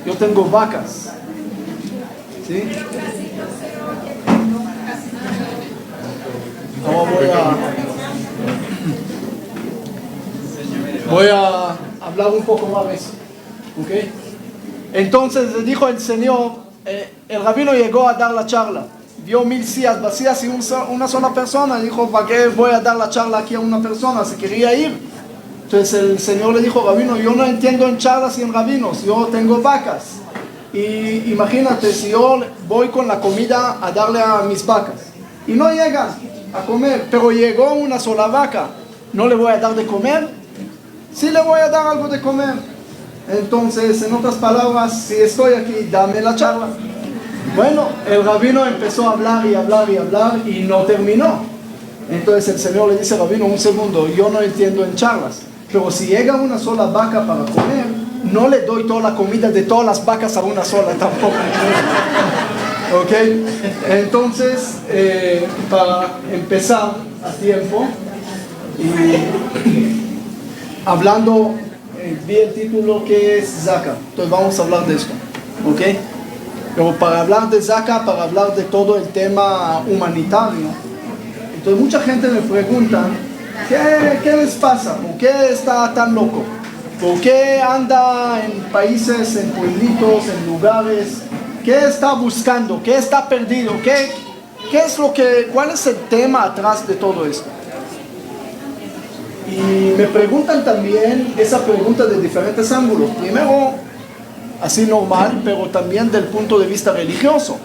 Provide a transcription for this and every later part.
yo tengo vacas. ¿Sí? Ahora voy a hablar un poco más de eso. ¿Okay? Entonces le dijo el Señor, el rabino llegó a dar la charla, vio 1000 sillas vacías y una sola persona. Dijo, ¿para qué voy a dar la charla aquí a una persona? Se quería ir. Entonces el Señor le dijo, rabino, yo no entiendo en charlas y en rabinos, yo tengo vacas. Y imagínate, si yo voy con la comida a darle a mis vacas y no llegan a comer, pero llegó una sola vaca, ¿no le voy a dar de comer? Sí le voy a dar algo de comer. Entonces, en otras palabras, si estoy aquí, dame la charla. Bueno, el rabino empezó a hablar y hablar y hablar y no terminó. Entonces el Señor le dice, rabino, un segundo, yo no entiendo en charlas, pero si llega una sola vaca para comer, no le doy toda la comida de todas las vacas a una sola tampoco. ¿Ok? Entonces, para empezar a tiempo, y hablando, vi el título que es Zaka, entonces vamos a hablar de esto. ¿Ok? Pero para hablar de Zaka, para hablar de todo el tema humanitario, entonces mucha gente me pregunta, ¿qué les pasa? ¿Por qué está tan loco? ¿Por qué anda en países, en pueblitos, en lugares? ¿Qué está buscando? ¿Qué está perdido? ¿Cuál es el tema atrás de todo esto? Y me preguntan también esa pregunta de diferentes ángulos. Primero, así normal, pero también del punto de vista religioso.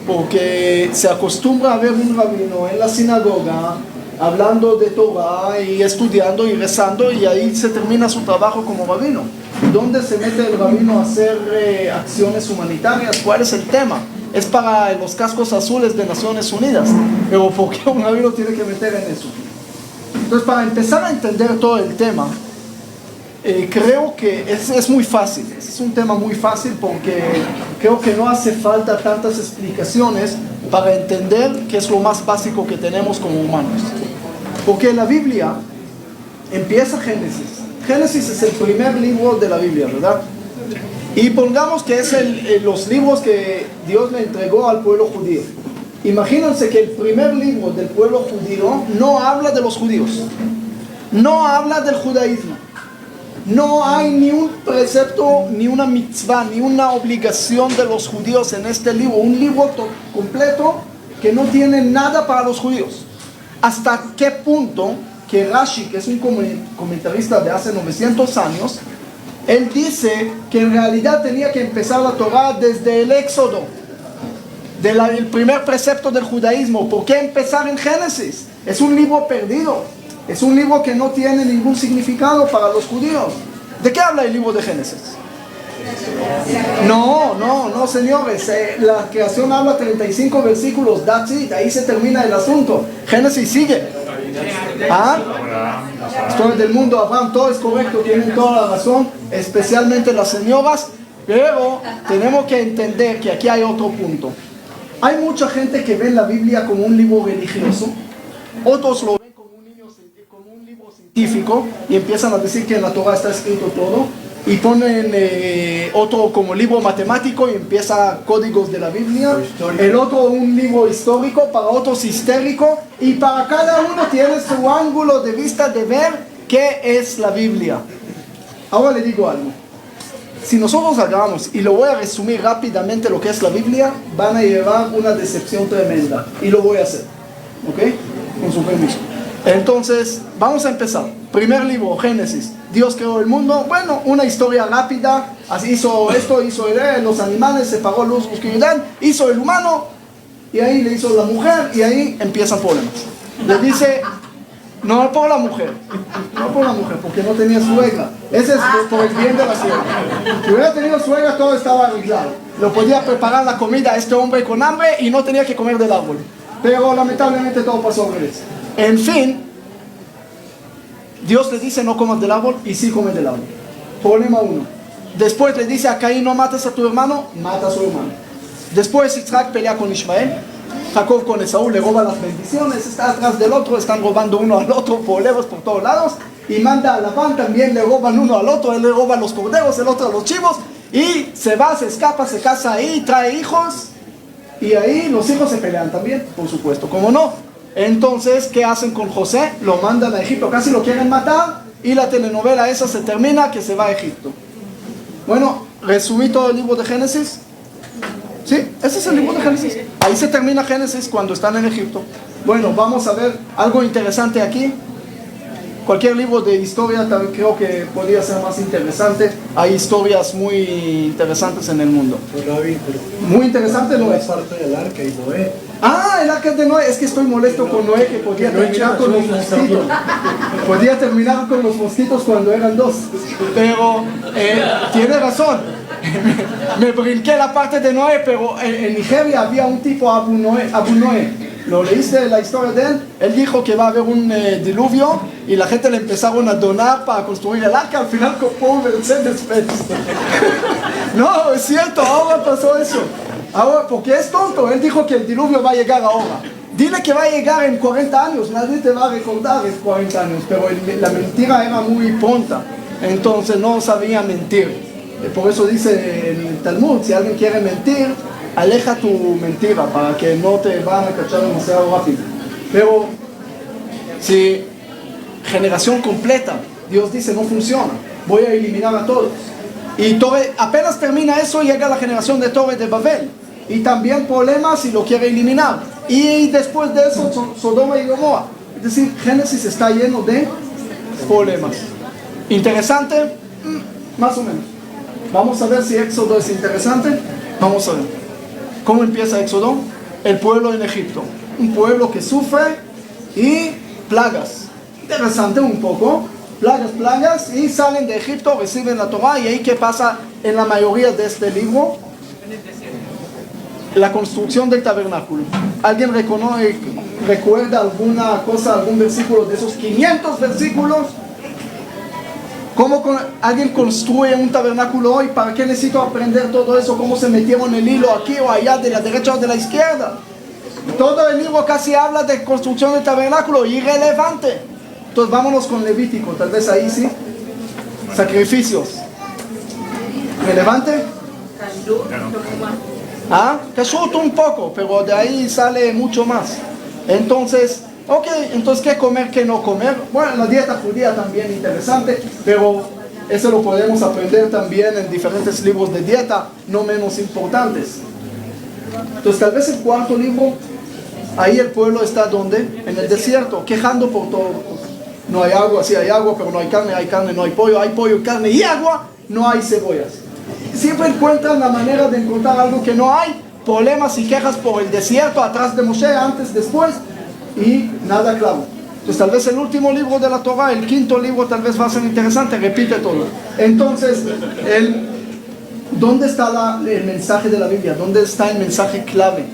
Porque se acostumbra a ver un rabino en la sinagoga hablando de Torah y estudiando y rezando, y ahí se termina su trabajo como rabino. ¿Dónde se mete el rabino a hacer acciones humanitarias? ¿Cuál es el tema? Es para los cascos azules de Naciones Unidas, pero ¿por qué un rabino tiene que meter en eso? Entonces, para empezar a entender todo el tema, creo que es muy fácil. Es un tema muy fácil porque creo que no hace falta tantas explicaciones para entender qué es lo más básico que tenemos como humanos. Porque la Biblia empieza Génesis. Génesis es el primer libro de la Biblia, ¿verdad? Y pongamos que es los libros que Dios le entregó al pueblo judío. Imagínense que el primer libro del pueblo judío no habla de los judíos, no habla del judaísmo. No hay ni un precepto, ni una mitzvah, ni una obligación de los judíos en este libro. Un libro completo que no tiene nada para los judíos. ¿Hasta qué punto que Rashi, que es un comentarista de hace 900 años, él dice que en realidad tenía que empezar la Torah desde el Éxodo, el primer precepto del judaísmo? ¿Por qué empezar en Génesis? Es un libro perdido. Es un libro que no tiene ningún significado para los judíos. ¿De qué habla el libro de Génesis? No, señores. La creación habla 35 versículos. That's it. Ahí se termina el asunto. Génesis sigue. Historia del mundo, Abraham, todo es correcto, tienen toda la razón, especialmente las señoras. Pero tenemos que entender que aquí hay otro punto. Hay mucha gente que ve la Biblia como un libro religioso. Otros lo ven como un libro científico y empiezan a decir que en la Torah está escrito todo, y ponen otro como libro matemático y empieza códigos de la Biblia, el otro un libro histórico, para otros histérico, y para cada uno tiene su ángulo de vista de ver qué es la Biblia. Ahora le digo algo. Si nosotros hagamos, y lo voy a resumir rápidamente lo que es la Biblia, van a llevar una decepción tremenda, y lo voy a hacer, ¿ok? Con su permiso. Entonces, vamos a empezar. Primer libro, Génesis. Dios creó el mundo. Bueno, una historia rápida. Así hizo esto, hizo los animales, separó luz, oscuridad, hizo el humano, y ahí le hizo la mujer, y ahí empiezan problemas. Le dice, no por la mujer, porque no tenía suegra. Ese es por el bien de la suegra. Si hubiera tenido suegra, todo estaba arreglado. Lo podía preparar la comida a este hombre con hambre y no tenía que comer del árbol. Pero lamentablemente todo pasó al revés. En fin, Dios le dice no comas del árbol, y sí comes del árbol. Problema 1. Después le dice a Caín, no mates a tu hermano, mata a su hermano. Después Isaac pelea con Ismael, Jacob con Esaú, le roba las bendiciones, está atrás del otro, están robando uno al otro, problemas por todos lados, y manda a Labán, también le roban uno al otro, él le roba los corderos, el otro a los chivos, Y se va, se escapa, se casa ahí, trae hijos. Y ahí los hijos se pelean también, por supuesto, ¿cómo no? Entonces, ¿qué hacen con José? Lo mandan a Egipto, casi lo quieren matar. Y la telenovela esa se termina, que se va a Egipto. Bueno, resumí todo el libro de Génesis. Sí, ese es el libro de Génesis. Ahí se termina Génesis cuando están en Egipto. Bueno, vamos a ver algo interesante aquí. Cualquier libro de historia también creo que podría ser más interesante. Hay historias muy interesantes en el mundo. Muy interesante no es. Parte del arca y Noé. Ah, el arca de Noé. Es que estoy molesto con Noé, que podía terminar con los mosquitos. Podía terminar con los mosquitos cuando eran dos. Pero tiene razón. Me brinqué la parte de Noé, pero en Nigeria había un tipo, Abu Noé. ¿Lo leíste la historia de él? Él dijo que va a haber un diluvio y la gente le empezaron a donar para construir el arca. Al final compró un Mercedes-Benz. No, es cierto, ahora pasó eso. Ahora, porque es tonto, él dijo que el diluvio va a llegar ahora. Dile que va a llegar en 40 años, nadie te va a recordar en 40 años, pero la mentira era muy pronta, entonces no sabía mentir. Por eso dice en el Talmud, si alguien quiere mentir, aleja tu mentira para que no te van a cachar demasiado rápido. Pero si generación completa, Dios dice no funciona, voy a eliminar a todos. Y apenas termina eso, llega la generación de Torre de Babel. Y también problemas si lo quiere eliminar. Y después de eso, Sodoma y Gomorra. Es decir, Génesis está lleno de problemas. ¿Interesante? Más o menos. Vamos a ver si Éxodo es interesante. Vamos a ver. ¿Cómo empieza Éxodo? El pueblo en Egipto. Un pueblo que sufre y plagas. Interesante un poco. Plagas, y salen de Egipto, reciben la Torah. Y ahí, ¿qué pasa en la mayoría de este libro? La construcción del tabernáculo. ¿Alguien recuerda alguna cosa, algún versículo de esos 500 versículos? ¿Cómo alguien construye un tabernáculo hoy? ¿Para qué necesito aprender todo eso? ¿Cómo se metieron el hilo aquí o allá, de la derecha o de la izquierda? Todo el libro casi habla de construcción del tabernáculo, irrelevante. Entonces vámonos con Levítico, tal vez ahí sí. Sacrificios. ¿Relevante? ¿Ah? Kashrut un poco, pero de ahí sale mucho más. Entonces, entonces ¿qué comer, qué no comer? Bueno, la dieta judía también interesante, pero eso lo podemos aprender también en diferentes libros de dieta, no menos importantes. Entonces tal vez el cuarto libro, ahí el pueblo está ¿dónde? En el desierto, quejando por todo. No hay agua, sí hay agua, pero no hay carne, no hay pollo, carne y agua, no hay cebollas. Siempre encuentran la manera de encontrar algo que no hay, problemas y quejas por el desierto, atrás de Moshe, antes, después, y nada claro. Entonces tal vez el último libro de la Torah, el quinto libro, tal vez va a ser interesante, repite todo. Entonces, ¿dónde está el mensaje de la Biblia? ¿Dónde está el mensaje clave?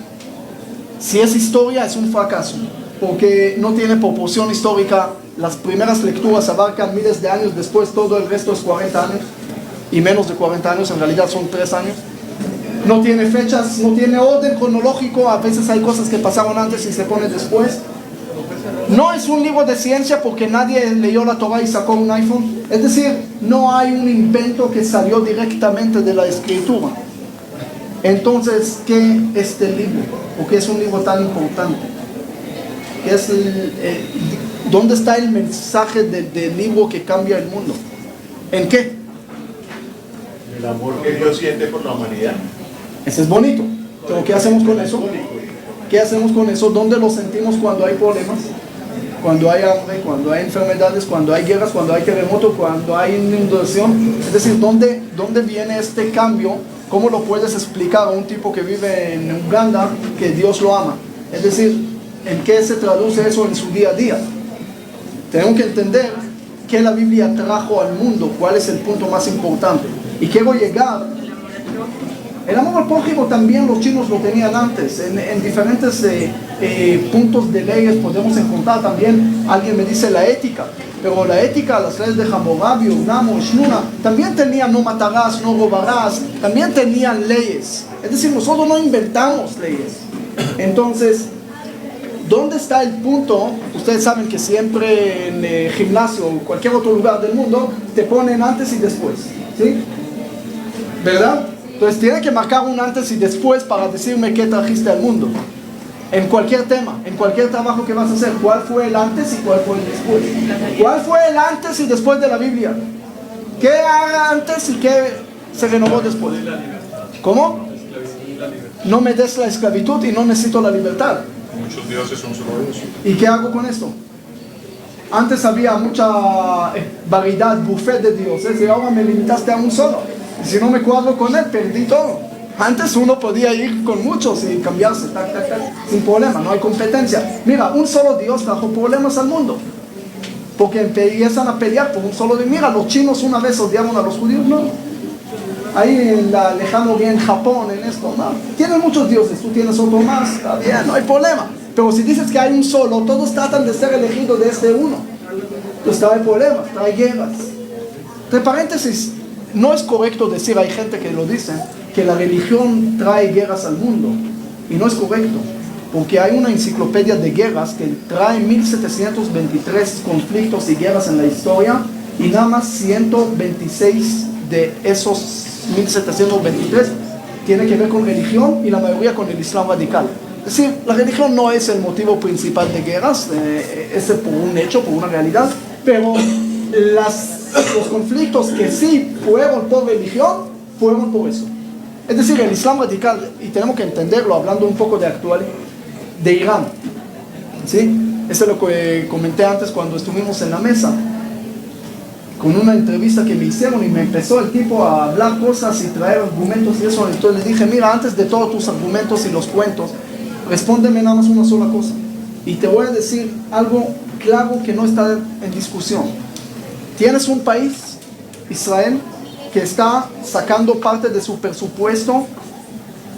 Si es historia, es un fracaso, porque no tiene proporción histórica. Las primeras lecturas abarcan miles de años, después todo el resto es 40 años. Y menos de 40 años, en realidad son 3 años. No tiene fechas, no tiene orden cronológico, a veces hay cosas que pasaron antes y se ponen después. No es un libro de ciencia porque nadie leyó la Torah y sacó un iPhone. Es decir, no hay un invento que salió directamente de la escritura. Entonces, ¿qué es este libro? ¿O qué es un libro tan importante? ¿Qué es ¿dónde está el mensaje del libro que cambia el mundo? ¿En qué? El amor que Dios siente por la humanidad. Ese es bonito. Pero ¿qué hacemos con eso? ¿Qué hacemos con eso? ¿Dónde lo sentimos cuando hay problemas? Cuando hay hambre, cuando hay enfermedades, cuando hay guerras, cuando hay terremoto, cuando hay inundación. Es decir, ¿dónde viene este cambio? ¿Cómo lo puedes explicar a un tipo que vive en Uganda que Dios lo ama? Es decir, ¿en qué se traduce eso en su día a día? Tenemos que entender qué la Biblia trajo al mundo, cuál es el punto más importante. Y quiero llegar. El amor al prójimo también los chinos lo tenían antes. En diferentes puntos de leyes podemos encontrar también, alguien me dice la ética. Pero la ética, las leyes de Hammurabi, Unamo, Shnuna, también tenían no matarás, no robarás, también tenían leyes. Es decir, nosotros no inventamos leyes. Entonces, ¿dónde está el punto? Ustedes saben que siempre en el gimnasio o cualquier otro lugar del mundo te ponen antes y después, ¿sí? ¿verdad? Entonces tiene que marcar un antes y después para decirme qué trajiste al mundo. En cualquier tema, en cualquier trabajo que vas a hacer, ¿cuál fue el antes y cuál fue el después? ¿Cuál fue el antes y después de la Biblia? ¿Qué haga antes y qué se renovó después? ¿Cómo? No me des la esclavitud y no necesito la libertad. Muchos dioses son solo Dios. ¿Y qué hago con esto? Antes había mucha variedad, buffet de dioses, y ahora me limitaste a un solo. Y si no me cuadro con él, perdí todo. Antes uno podía ir con muchos y cambiarse, sin problema, no hay competencia. Mira, un solo Dios trajo problemas al mundo, porque empiezan a pelear por un solo Dios. Mira, los chinos una vez odiaban a los judíos, no. Ahí en la lejano bien Japón, en esto, no. Tienen muchos dioses, tú tienes otro más, está bien, no hay problema. Pero si dices que hay un solo, todos tratan de ser elegidos de este uno. Entonces trae problemas, trae guerras. Entre paréntesis, no es correcto decir, hay gente que lo dice, que la religión trae guerras al mundo. Y no es correcto, porque hay una enciclopedia de guerras que trae 1723 conflictos y guerras en la historia, y nada más 126 de esos 1723 tiene que ver con religión, y la mayoría con el Islam radical. Es decir, la religión no es el motivo principal de guerras, es por un hecho, por una realidad, pero los conflictos que sí fueron por religión, fueron por eso. Es decir, el Islam radical, y tenemos que entenderlo hablando un poco de actual, de Irán, ¿sí? Eso es lo que comenté antes cuando estuvimos en la mesa, con una entrevista que me hicieron, y me empezó el tipo a hablar cosas y traer argumentos y eso. Entonces le dije, mira, antes de todos tus argumentos y los cuentos, respóndeme nada más una sola cosa, y te voy a decir algo claro que no está en discusión. Tienes un país, Israel, que está sacando parte de su presupuesto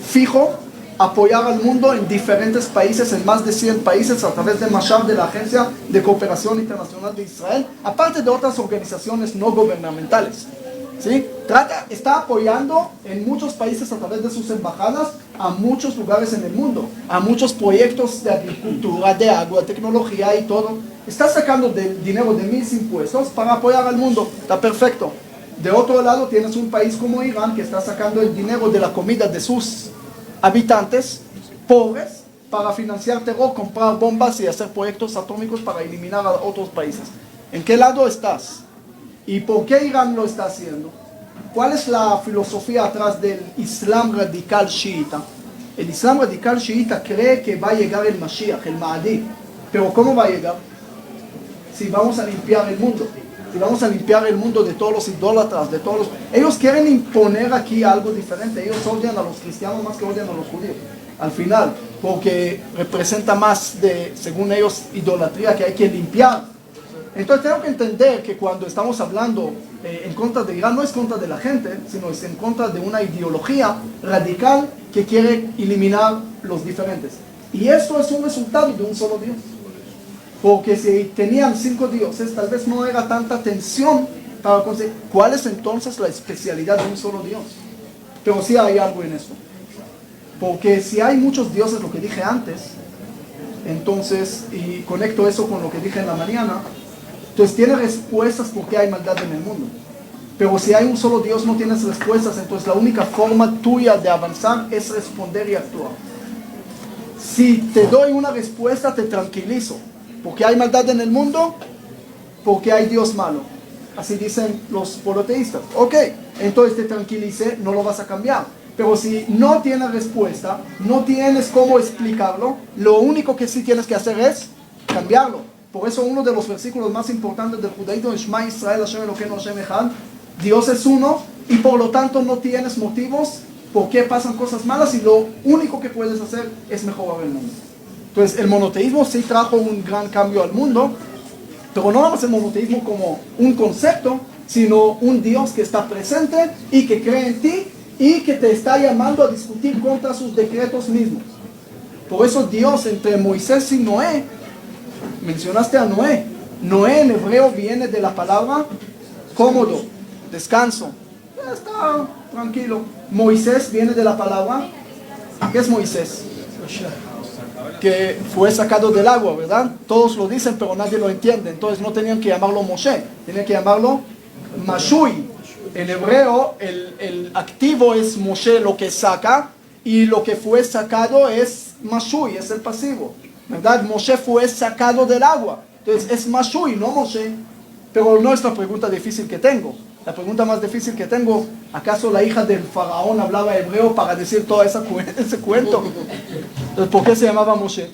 fijo, apoyar al mundo en diferentes países, en más de 100 países, a través de Mashab, de la Agencia de Cooperación Internacional de Israel, aparte de otras organizaciones no gubernamentales, ¿sí? Está apoyando en muchos países a través de sus embajadas a muchos lugares en el mundo, a muchos proyectos de agricultura, de agua, tecnología y todo. Está sacando dinero de mis impuestos para apoyar al mundo, está perfecto. De otro lado tienes un país como Irán, que está sacando el dinero de la comida de sus habitantes pobres para financiar terror, comprar bombas y hacer proyectos atómicos para eliminar a otros países. ¿En qué lado estás? ¿Y por qué Irán lo está haciendo? ¿Cuál es la filosofía atrás del Islam radical chiita? El Islam radical chiita cree que va a llegar el Mashiach, el Mahdi. ¿Pero cómo va a llegar? Si vamos a limpiar el mundo. Si vamos a limpiar el mundo de todos los idólatras, de todos los... Ellos quieren imponer aquí algo diferente. Ellos odian a los cristianos más que odian a los judíos. Al final, porque representa más de, según ellos, idolatría que hay que limpiar. Entonces tengo que entender que cuando estamos hablando en contra de Irán, no es contra de la gente, sino es en contra de una ideología radical que quiere eliminar los diferentes. Y esto es un resultado de un solo Dios. Porque si tenían 5 dioses, tal vez no era tanta tensión para conseguir. ¿Cuál es entonces la especialidad de un solo Dios? Pero sí hay algo en eso. Porque si hay muchos dioses, lo que dije antes, entonces, y conecto eso con lo que dije en la mañana, entonces tiene respuestas porque hay maldad en el mundo. Pero si hay un solo Dios, no tienes respuestas, entonces la única forma tuya de avanzar es responder y actuar. Si te doy una respuesta, te tranquilizo. Porque hay maldad en el mundo, porque hay Dios malo. Así dicen los politeístas. Ok, entonces te tranquilice, no lo vas a cambiar. Pero si no tienes respuesta, no tienes cómo explicarlo, lo único que sí tienes que hacer es cambiarlo. Por eso uno de los versículos más importantes del judaísmo es Shema Israel, Hashem Elokeinu, Hashem Echad. Dios es uno, y por lo tanto no tienes motivos por qué pasan cosas malas, y lo único que puedes hacer es mejorar el mundo. Entonces el monoteísmo sí trajo un gran cambio al mundo, pero no vamos el monoteísmo como un concepto, sino un Dios que está presente y que cree en ti y que te está llamando a discutir contra sus decretos mismos. Por eso Dios entre Moisés y Noé, mencionaste a Noé. Noé en hebreo viene de la palabra cómodo, descanso, ya está tranquilo. Moisés viene de la palabra, ¿qué es Moisés? Que fue sacado del agua, ¿verdad? Todos lo dicen, pero nadie lo entiende. Entonces no tenían que llamarlo Moshe, tenían que llamarlo Mashui. En hebreo, el activo es Moshe, lo que saca, y lo que fue sacado es Mashui, es el pasivo. ¿Verdad? Moshe fue sacado del agua. Entonces es Mashui, no Moshe. Pero no es la pregunta difícil que tengo. La pregunta más difícil que tengo, ¿acaso la hija del faraón hablaba hebreo para decir todo ese cuento? Entonces, ¿por qué se llamaba Moshe?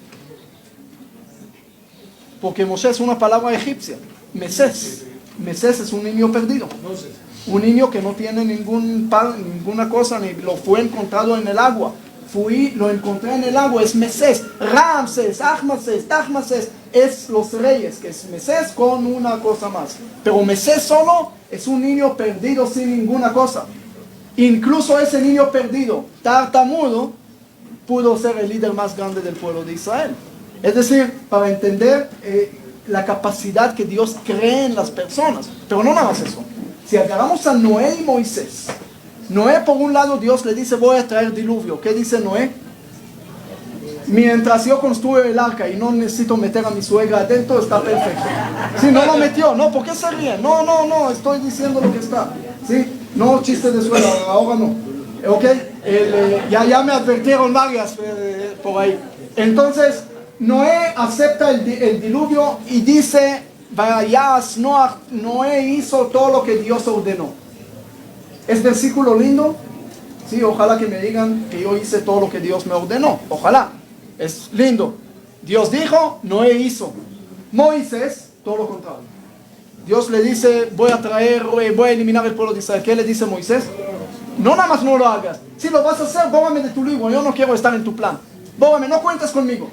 Porque Moshe es una palabra egipcia. Mesés. Mesés es un niño perdido. Un niño que no tiene ninguna cosa, ni lo fue encontrado en el agua. Lo encontré en el agua, es Mesés. Ramses, Ahmases, Tahmases, es los reyes, que es Mesés con una cosa más. Pero Mesés solo es un niño perdido sin ninguna cosa. Incluso ese niño perdido, tartamudo, pudo ser el líder más grande del pueblo de Israel. Es decir, para entender la capacidad que Dios cree en las personas. Pero no nada más eso. Si agarramos a Noé y Moisés, Noé, por un lado, Dios le dice, voy a traer diluvio. ¿Qué dice Noé? Mientras yo construyo el arca y no necesito meter a mi suegra adentro, está perfecto. Sí, no lo metió. No, ¿por qué se ríen? No, estoy diciendo lo que está. Sí, no chistes de suegra, ahora no. ¿Ok? Ya me advirtieron varias por ahí. Entonces, Noé acepta el diluvio y dice, vayas, Noé hizo todo lo que Dios ordenó. ¿Es versículo lindo? Sí, ojalá que me digan que yo hice todo lo que Dios me ordenó. Ojalá. Es lindo. Dios dijo, Noé hizo. Moisés, todo lo contrario. Dios le dice, voy a eliminar el pueblo de Israel. ¿Qué le dice Moisés? No, nada más no lo hagas. Si lo vas a hacer, bórrame de tu libro. Yo no quiero estar en tu plan. Bórrame, no cuentes conmigo.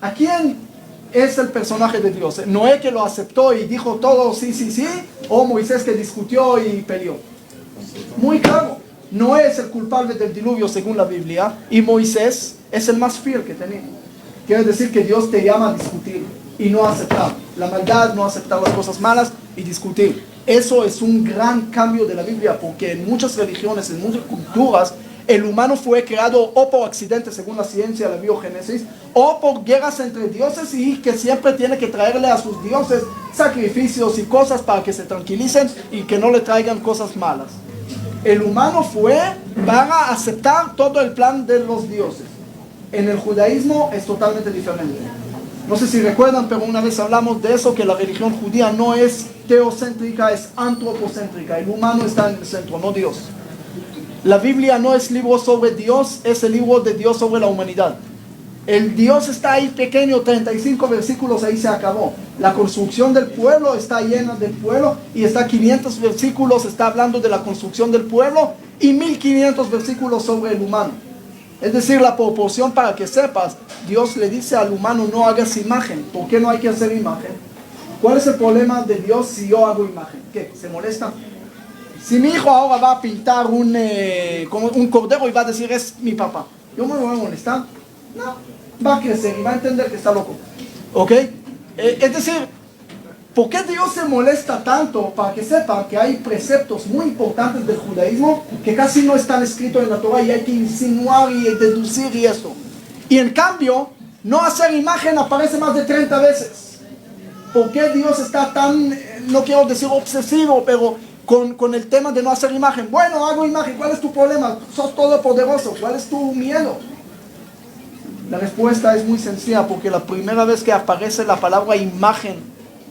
¿A quién es el personaje de Dios? ¿Noé que lo aceptó y dijo todo sí, o Moisés que discutió y peleó? Muy claro, Noé es el culpable del diluvio según la Biblia y Moisés es el más fiel que tenía. Quiere decir que Dios te llama a discutir y no a aceptar la maldad, no aceptar las cosas malas y discutir. Eso es un gran cambio de la Biblia, porque en muchas religiones, en muchas culturas, el humano fue creado o por accidente según la ciencia, la biogénesis, o por guerras entre dioses, y que siempre tiene que traerle a sus dioses sacrificios y cosas para que se tranquilicen y que no le traigan cosas malas. El humano fue para aceptar todo el plan de los dioses. En el judaísmo es totalmente diferente. No sé si recuerdan, pero una vez hablamos de eso, que la religión judía no es teocéntrica, es antropocéntrica. El humano está en el centro, no Dios. La Biblia no es libro sobre Dios, es el libro de Dios sobre la humanidad. El Dios está ahí pequeño, 35 versículos, ahí se acabó. La construcción del pueblo está llena del pueblo, y está 500 versículos, está hablando de la construcción del pueblo, y 1500 versículos sobre el humano. Es decir, la proporción, para que sepas, Dios le dice al humano, no hagas imagen. ¿Por qué no hay que hacer imagen? ¿Cuál es el problema de Dios si yo hago imagen? ¿Qué? ¿Se molesta? Si mi hijo ahora va a pintar un cordero y va a decir, es mi papá, ¿yo me voy a molestar? No, va a crecer y va a entender que está loco. ¿Ok? Es decir, ¿por qué Dios se molesta tanto? Para que sepan que hay preceptos muy importantes del judaísmo que casi no están escritos en la Torah y hay que insinuar y deducir y eso. Y en cambio, no hacer imagen aparece más de 30 veces. ¿Por qué Dios está tan, no quiero decir obsesivo, pero con el tema de no hacer imagen? Bueno, hago imagen, ¿cuál es tu problema? Sos todopoderoso, ¿cuál es tu miedo? La respuesta es muy sencilla, porque la primera vez que aparece la palabra imagen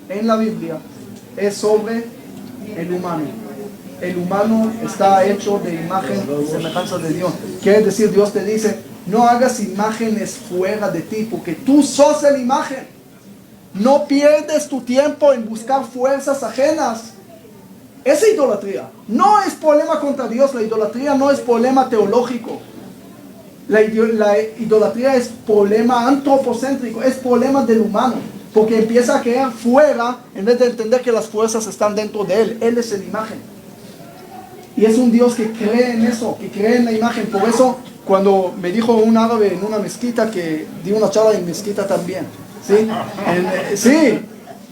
en la Biblia es sobre el humano. El humano está hecho de imagen y semejanza de Dios. Quiere decir, Dios te dice, no hagas imágenes fuera de ti, porque tú sos la imagen. No pierdes tu tiempo en buscar fuerzas ajenas. Esa idolatría no es problema contra Dios. La idolatría no es problema teológico. La idolatría es problema antropocéntrico, es problema del humano, porque empieza a crear fuera en vez de entender que las fuerzas están dentro de él. Él es la imagen. Y es un Dios que cree en eso, que cree en la imagen. Por eso, cuando me dijo un árabe en una mezquita, que di una charla en mezquita también, ¿sí? Sí,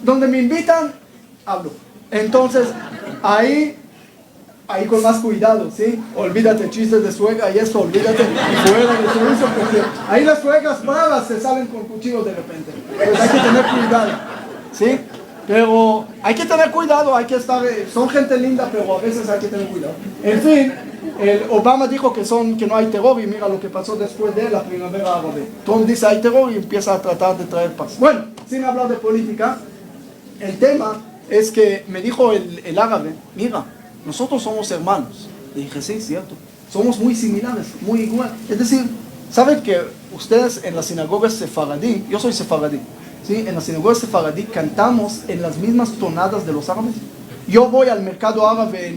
donde me invitan, hablo. Entonces, ahí con más cuidado, ¿sí? Olvídate chistes de suegra y eso, olvídate fuera de todo eso, porque ahí las suegras bravas se salen con cuchillos de repente. Entonces hay que tener cuidado, ¿sí? Pero hay que tener cuidado, hay que estar, son gente linda, pero a veces hay que tener cuidado. En fin, Obama dijo que no hay terror y mira lo que pasó después de la primavera árabe. Trump dice hay terror y empieza a tratar de traer paz. Bueno, sin hablar de política, el tema es que me dijo el árabe, mira, nosotros somos hermanos. Le dije, sí, cierto, somos muy similares, muy igual. Es decir, ¿saben que ustedes en las sinagogas sefaradí, yo soy sefaradí, ¿sí? En las sinagogas sefaradí cantamos en las mismas tonadas de los árabes? Yo voy al mercado árabe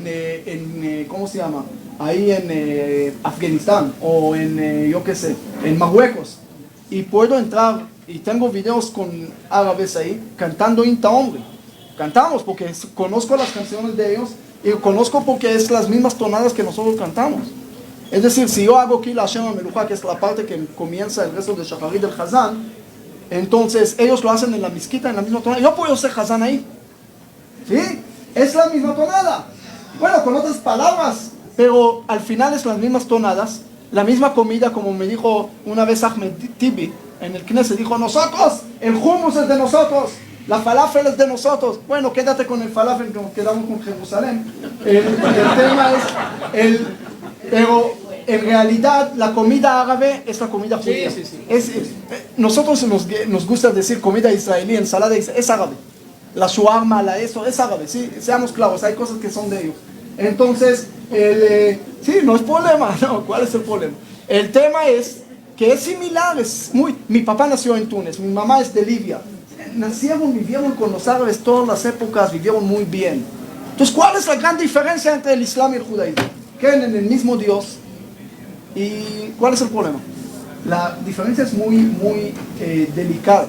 en ¿cómo se llama? Ahí en Afganistán o en, yo qué sé, en Marruecos. Y puedo entrar y tengo videos con árabes ahí cantando Inta Hombre. Cantamos porque conozco las canciones de ellos y conozco porque es las mismas tonadas que nosotros cantamos. Es decir, si yo hago Kila Hashem HaMelucha, que es la parte que comienza el resto de Shacharit del Hazán, entonces ellos lo hacen en la mezquita, en la misma tonada. Yo puedo hacer Hazán ahí. ¿Sí? Es la misma tonada. Bueno, con otras palabras, pero al final es las mismas tonadas, la misma comida, como me dijo una vez Ahmed Tibi en el Knesset, dijo, nosotros, el hummus es de nosotros, la falafel es de nosotros. Bueno, quédate con el falafel, como quedamos con Jerusalén. El tema es, pero en realidad la comida árabe es la comida judía. Sí, sí, sí. Nosotros nos gusta decir comida israelí, ensalada, es árabe. La shawarma, eso, es árabe, sí, seamos claros, hay cosas que son de ellos. Entonces, sí, no es problema, no, ¿cuál es el problema? El tema es que es similar, mi papá nació en Túnez, mi mamá es de Libia. Vivieron con los árabes todas las épocas, vivieron muy bien. Entonces, ¿cuál es la gran diferencia entre el Islam y el judaísmo? Creen en el mismo Dios. ¿Y cuál es el problema? La diferencia es muy delicada,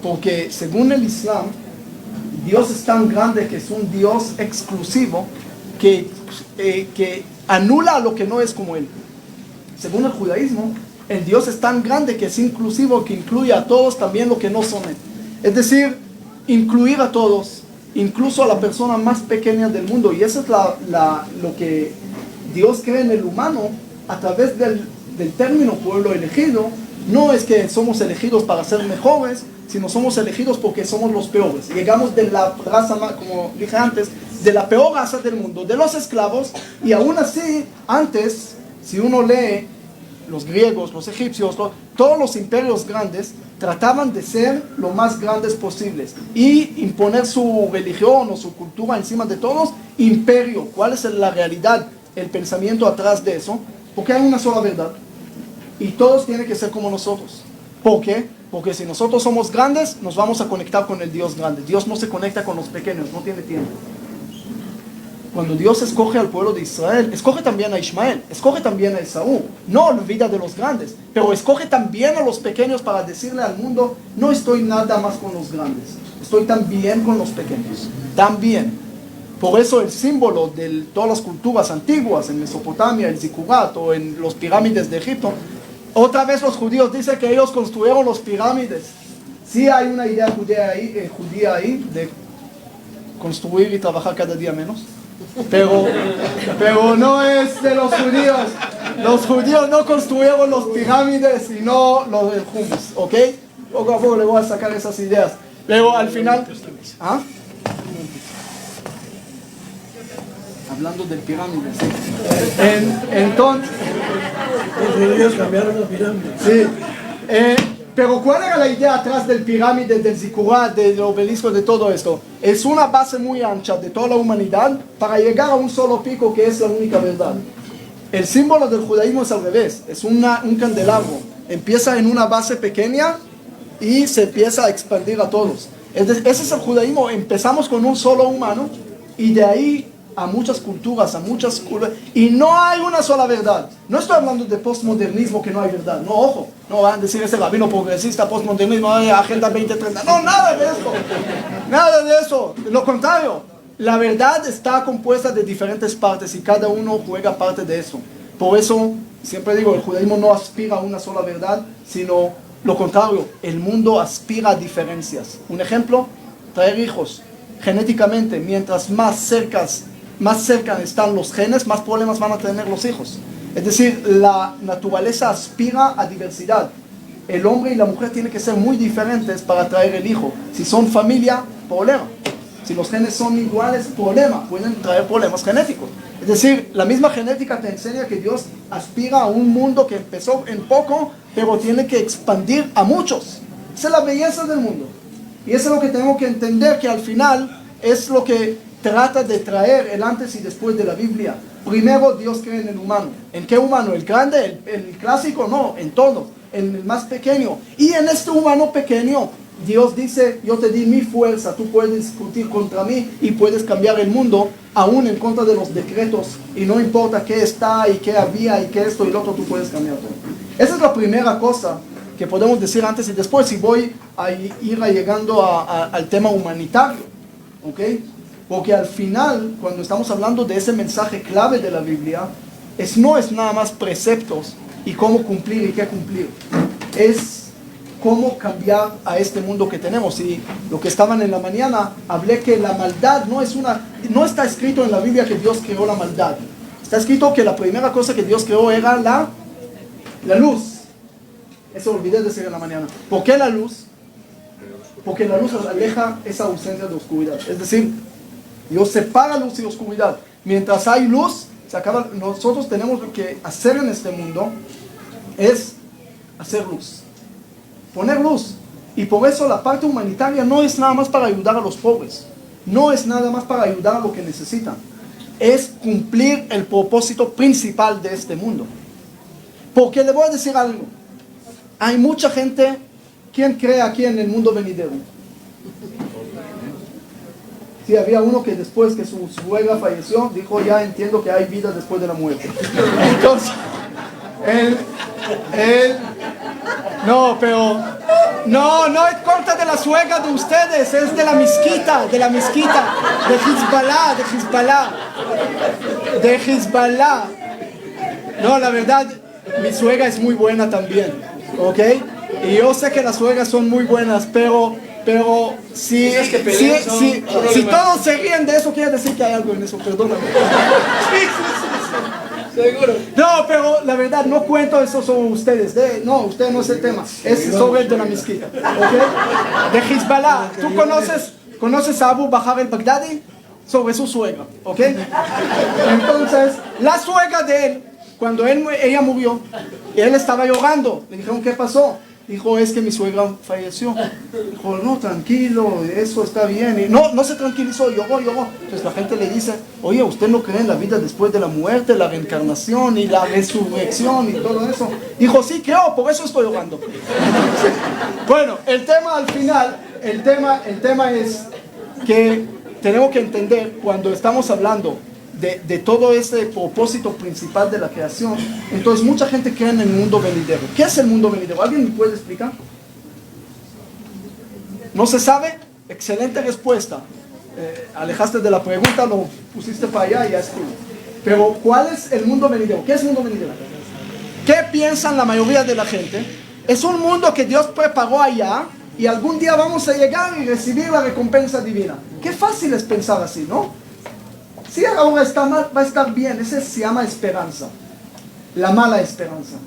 porque según el Islam, Dios es tan grande que es un Dios exclusivo que anula a lo que no es como Él. Según el judaísmo, el Dios es tan grande que es inclusivo, que incluye a todos, también lo que no son Él. Es decir, incluir a todos, incluso a la persona más pequeña del mundo. Y eso es lo que Dios cree en el humano a través del término pueblo elegido. No es que somos elegidos para ser mejores, sino somos elegidos porque somos los peores. Llegamos de la raza, como dije antes, de la peor raza del mundo, de los esclavos, y aún así, antes, si uno lee los griegos, los egipcios, todos los imperios grandes trataban de ser lo más grandes posibles y imponer su religión o su cultura encima de todos. Imperio, ¿cuál es la realidad, el pensamiento atrás de eso? Porque hay una sola verdad y todos tienen que ser como nosotros. ¿Por qué? Porque si nosotros somos grandes, nos vamos a conectar con el Dios grande. Dios no se conecta con los pequeños, no tiene tiempo. Cuando Dios escoge al pueblo de Israel, escoge también a Ismael, escoge también a Esaú. No olvida de los grandes, pero escoge también a los pequeños para decirle al mundo, no estoy nada más con los grandes, estoy también con los pequeños, también. Por eso el símbolo de todas las culturas antiguas, en Mesopotamia, el Zikurat o en los pirámides de Egipto, otra vez los judíos dicen que ellos construyeron los pirámides. Sí hay una idea judía ahí de construir y trabajar cada día menos. Pero no es de los judíos. Los judíos no construyeron los pirámides, sino los del hummus, ¿ok? Poco a poco le voy a sacar esas ideas. Pero al final... ¿Ah? Hablando del pirámide, sí. Entonces... Los judíos cambiaron la pirámide. Sí. Pero ¿cuál era la idea atrás del pirámide, del Zikurat, del obelisco, de todo esto? Es una base muy ancha de toda la humanidad para llegar a un solo pico que es la única verdad. El símbolo del judaísmo es al revés, es un candelabro. Empieza en una base pequeña y se empieza a expandir a todos. Ese es el judaísmo, empezamos con un solo humano y de ahí a muchas culturas, y no hay una sola verdad. No estoy hablando de postmodernismo, que no hay verdad, no, ojo, no van a decir ese rabino progresista, postmodernismo, Agenda 2030, no, nada de eso, lo contrario, la verdad está compuesta de diferentes partes y cada uno juega parte de eso. Por eso, siempre digo, el judaísmo no aspira a una sola verdad, sino lo contrario, el mundo aspira a diferencias. Un ejemplo, traer hijos. Genéticamente, mientras más cerca están los genes, más problemas van a tener los hijos. Es decir, la naturaleza aspira a diversidad. El hombre y la mujer tienen que ser muy diferentes para traer el hijo. Si son familia, problema. Si los genes son iguales, pueden traer problemas genéticos. Es decir, la misma genética te enseña que Dios aspira a un mundo que empezó en poco, pero tiene que expandir a muchos. Esa es la belleza del mundo. Y eso es lo que tenemos que entender, que al final es lo que trata de traer el antes y después de la Biblia. Primero Dios cree en el humano. ¿En qué humano? ¿El grande? ¿El clásico? No, en todo. En el más pequeño. Y en este humano pequeño, Dios dice, yo te di mi fuerza, tú puedes discutir contra mí y puedes cambiar el mundo, aún en contra de los decretos, y no importa qué está y qué había y qué esto y lo otro, tú puedes cambiar todo. Esa es la primera cosa que podemos decir antes y después, y voy a ir llegando al tema humanitario, ¿ok? Porque al final, cuando estamos hablando de ese mensaje clave de la Biblia, no es nada más preceptos y cómo cumplir y qué cumplir, es cómo cambiar a este mundo que tenemos. Y lo que estaban en la mañana, hablé que la maldad no está escrito en la Biblia que Dios creó la maldad. Está escrito que la primera cosa que Dios creó era la luz. Eso olvidé decir en la mañana. ¿Por qué la luz? Porque la luz aleja esa ausencia de oscuridad. Es decir, Dios separa luz y oscuridad. Mientras hay luz, se acaba. Nosotros tenemos que hacer en este mundo es hacer luz. Poner luz. Y por eso la parte humanitaria no es nada más para ayudar a los pobres. No es nada más para ayudar a lo que necesitan. Es cumplir el propósito principal de este mundo. Porque le voy a decir algo. Hay mucha gente. ¿Quién cree aquí en el mundo venidero? Sí, había uno que después que su suegra falleció, dijo, ya entiendo que hay vida después de la muerte. Entonces, no es contra de la suegra de ustedes, es de la mezquita, de Hezbollah. No, la verdad, mi suegra es muy buena también, ¿ok? Y yo sé que las suegras son muy buenas, pero si todos se ríen de eso, quiere decir que hay algo en eso, perdóname. Seguro. No, pero la verdad, no cuento eso sobre ustedes. Usted no es el tema. Es sobre el de la mezquita. ¿Okay? De Hezbollah. ¿Tú conoces a Abu Bakr al-Baghdadi? Sobre su suegra. ¿Ok? Entonces, la suegra de él, cuando ella murió, él estaba llorando. Le dijeron, ¿qué pasó? Dijo, es que mi suegra falleció. Dijo, no, tranquilo, eso está bien. Y no se tranquilizó, lloró. Entonces la gente le dice, oye, ¿usted no cree en la vida después de la muerte, la reencarnación y la resurrección y todo eso? Dijo, sí, creo, por eso estoy llorando. Bueno, el tema al final, el tema es que tenemos que entender cuando estamos hablando de todo ese propósito principal de la creación. Entonces mucha gente cree en el mundo venidero. ¿Qué es el mundo venidero? ¿Alguien me puede explicar? ¿No se sabe? Excelente respuesta. Alejaste de la pregunta, lo pusiste para allá y ya estuvo. Pero ¿cuál es el mundo venidero? ¿Qué es el mundo venidero? ¿Qué piensan la mayoría de la gente? Es un mundo que Dios preparó allá y algún día vamos a llegar y recibir la recompensa divina. Qué fácil es pensar así, ¿no? Si ahora está mal, va a estar bien. Ese se llama esperanza. La mala esperanza.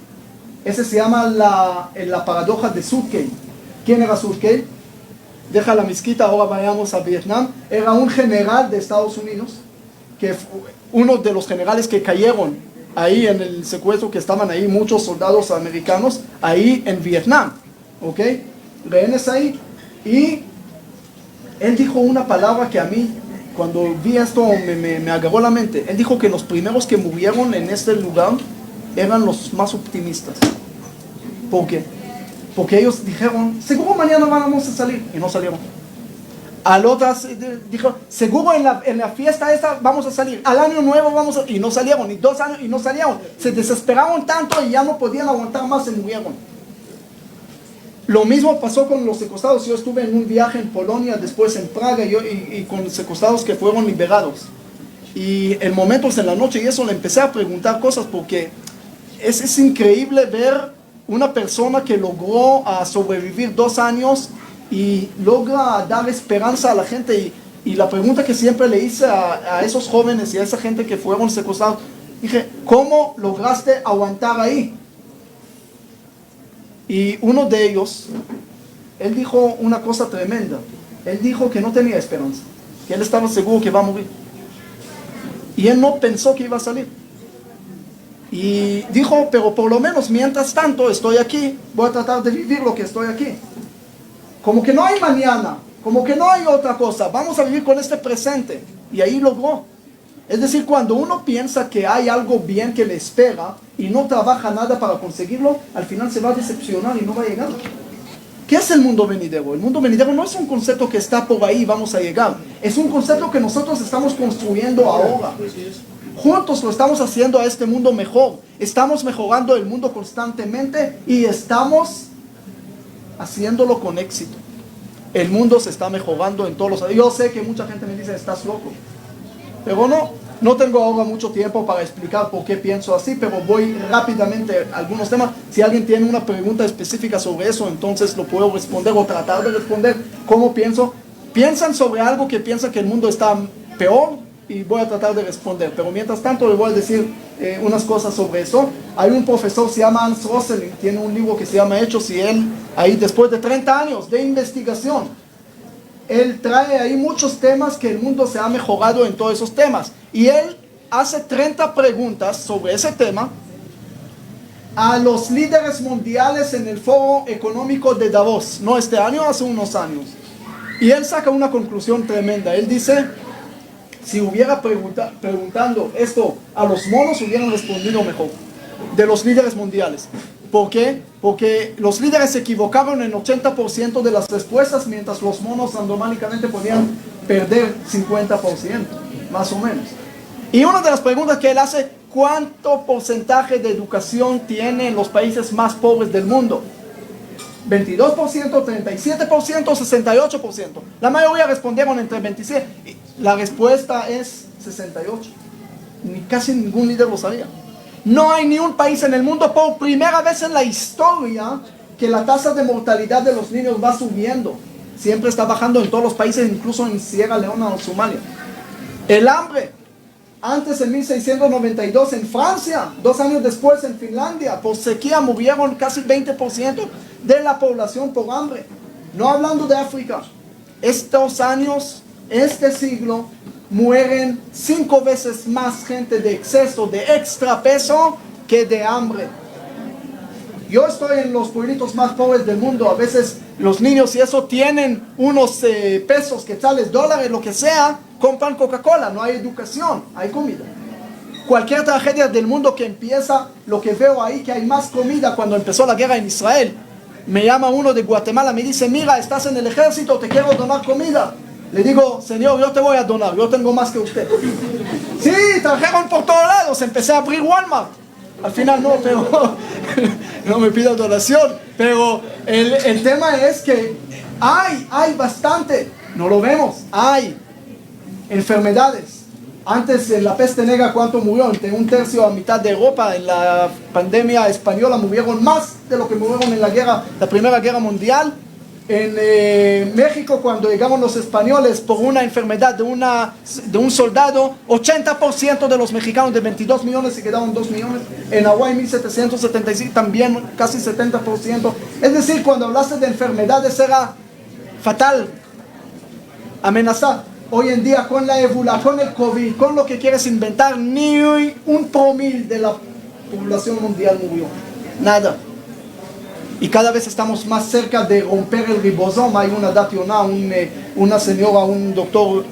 Ese se llama la paradoja de Sutkey. ¿Quién era Sutkey? Deja la mezquita, ahora vayamos a Vietnam. Era un general de Estados Unidos, que uno de los generales que cayeron ahí en el secuestro, que estaban ahí muchos soldados americanos, ahí en Vietnam. ¿Ok? Rehenes ahí. Y él dijo una palabra que a mí, cuando vi esto, me agarró la mente. Él dijo que los primeros que murieron en este lugar eran los más optimistas. ¿Por qué? Porque ellos dijeron, seguro mañana vamos a salir. Y no salieron. Al otro dijo, seguro en la fiesta esta vamos a salir. Al año nuevo vamos a... Y no salieron. Y 2 años y no salieron. Se desesperaron tanto y ya no podían aguantar más, se murieron. Lo mismo pasó con los secuestrados. Yo estuve en un viaje en Polonia, después en Praga, y con secuestrados que fueron liberados. Y en momentos en la noche y eso le empecé a preguntar cosas, porque es increíble ver una persona que logró sobrevivir 2 años y logra dar esperanza a la gente. Y la pregunta que siempre le hice a esos jóvenes y a esa gente que fueron secuestrados, dije, ¿cómo lograste aguantar ahí? Y uno de ellos, él dijo una cosa tremenda. Él dijo que no tenía esperanza. que él estaba seguro que va a morir. Y él no pensó que iba a salir. Y dijo, pero por lo menos mientras tanto estoy aquí, voy a tratar de vivir lo que estoy aquí. Como que no hay mañana, como que no hay otra cosa, vamos a vivir con este presente. Y ahí logró. Es decir, cuando uno piensa que hay algo bien que le espera y no trabaja nada para conseguirlo, al final se va a decepcionar y no va a llegar. ¿Qué es el mundo venidero? El mundo venidero no es un concepto que está por ahí, vamos a llegar. Es un concepto que nosotros estamos construyendo ahora. Juntos lo estamos haciendo a este mundo mejor. Estamos mejorando el mundo constantemente y estamos haciéndolo con éxito. El mundo se está mejorando en todos los... Yo sé que mucha gente me dice, estás loco. Pero no tengo ahora mucho tiempo para explicar por qué pienso así, pero voy rápidamente a algunos temas. Si alguien tiene una pregunta específica sobre eso, entonces lo puedo responder o tratar de responder cómo pienso. Piensan sobre algo que piensan que el mundo está peor y voy a tratar de responder. Pero mientras tanto les voy a decir unas cosas sobre eso. Hay un profesor, se llama Hans Rosling, tiene un libro que se llama Hechos y él, ahí después de 30 años de investigación, él trae ahí muchos temas que el mundo se ha mejorado en todos esos temas. Y él hace 30 preguntas sobre ese tema a los líderes mundiales en el Foro Económico de Davos. No este año, hace unos años. Y él saca una conclusión tremenda. Él dice, si hubiera preguntando esto a los monos, hubieran respondido mejor. De los líderes mundiales. ¿Por qué? Porque los líderes se equivocaron en 80% de las respuestas, mientras los monos randomálicamente podían perder 50%, más o menos. Y una de las preguntas que él hace, ¿cuánto porcentaje de educación tienen los países más pobres del mundo? 22%, 37%, 68%. La mayoría respondieron entre 27%. La respuesta es 68%. Casi ningún líder lo sabía. No hay ni un país en el mundo, por primera vez en la historia, que la tasa de mortalidad de los niños va subiendo. Siempre está bajando en todos los países, incluso en Sierra Leona o Somalia. El hambre, antes en 1692 en Francia, 2 años después en Finlandia, por sequía murieron casi 20% de la población por hambre. No hablando de África. Estos años, este siglo, mueren 5 veces más gente de exceso, de extra peso, que de hambre. Yo estoy en los pueblitos más pobres del mundo. A veces los niños y eso tienen unos pesos, quetzales, dólares, lo que sea, compran Coca-Cola. No hay educación, hay comida. Cualquier tragedia del mundo que empieza, lo que veo ahí, que hay más comida. Cuando empezó la guerra en Israel, me llama uno de Guatemala, me dice, mira, estás en el ejército, te quiero donar comida. Le digo, señor, yo te voy a donar, yo tengo más que usted. Sí, trajeron por todos lados, empecé a abrir Walmart. Al final no, pero no me pida donación. Pero el tema es que hay bastante, no lo vemos, hay enfermedades. Antes en la peste negra, ¿cuánto murió? Entre 1/3 a mitad de Europa. En la pandemia española murieron más de lo que murieron en la Primera Guerra Mundial. En México, cuando llegaron los españoles por una enfermedad de un soldado, 80% de los mexicanos, de 22 millones, se quedaron 2 millones. En Hawái, 1775, también casi 70%. Es decir, cuando hablaste de enfermedades era fatal, amenazar. Hoy en día, con la ébola, con el COVID, con lo que quieres inventar, ni 1% de la población mundial murió. Nada. Y cada vez estamos más cerca de romper el ribosoma. Hay una dationa, una señora, un doctor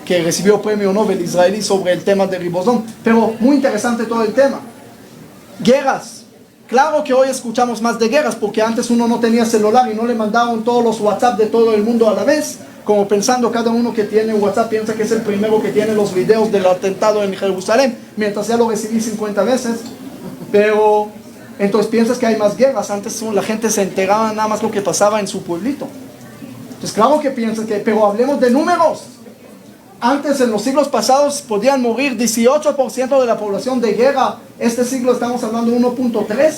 que recibió premio Nobel israelí sobre el tema del ribosoma. Pero muy interesante todo el tema. Guerras. Claro que hoy escuchamos más de guerras, porque antes uno no tenía celular y no le mandaban todos los WhatsApp de todo el mundo a la vez. Como pensando, cada uno que tiene WhatsApp piensa que es el primero que tiene los videos del atentado en Jerusalén, mientras ya lo recibí 50 veces. Pero entonces piensas que hay más guerras. Antes la gente se enteraba nada más lo que pasaba en su pueblito. Entonces claro que piensas que, pero hablemos de números. Antes, en los siglos pasados, podían morir 18% de la población de guerra. Este siglo estamos hablando de 1.3.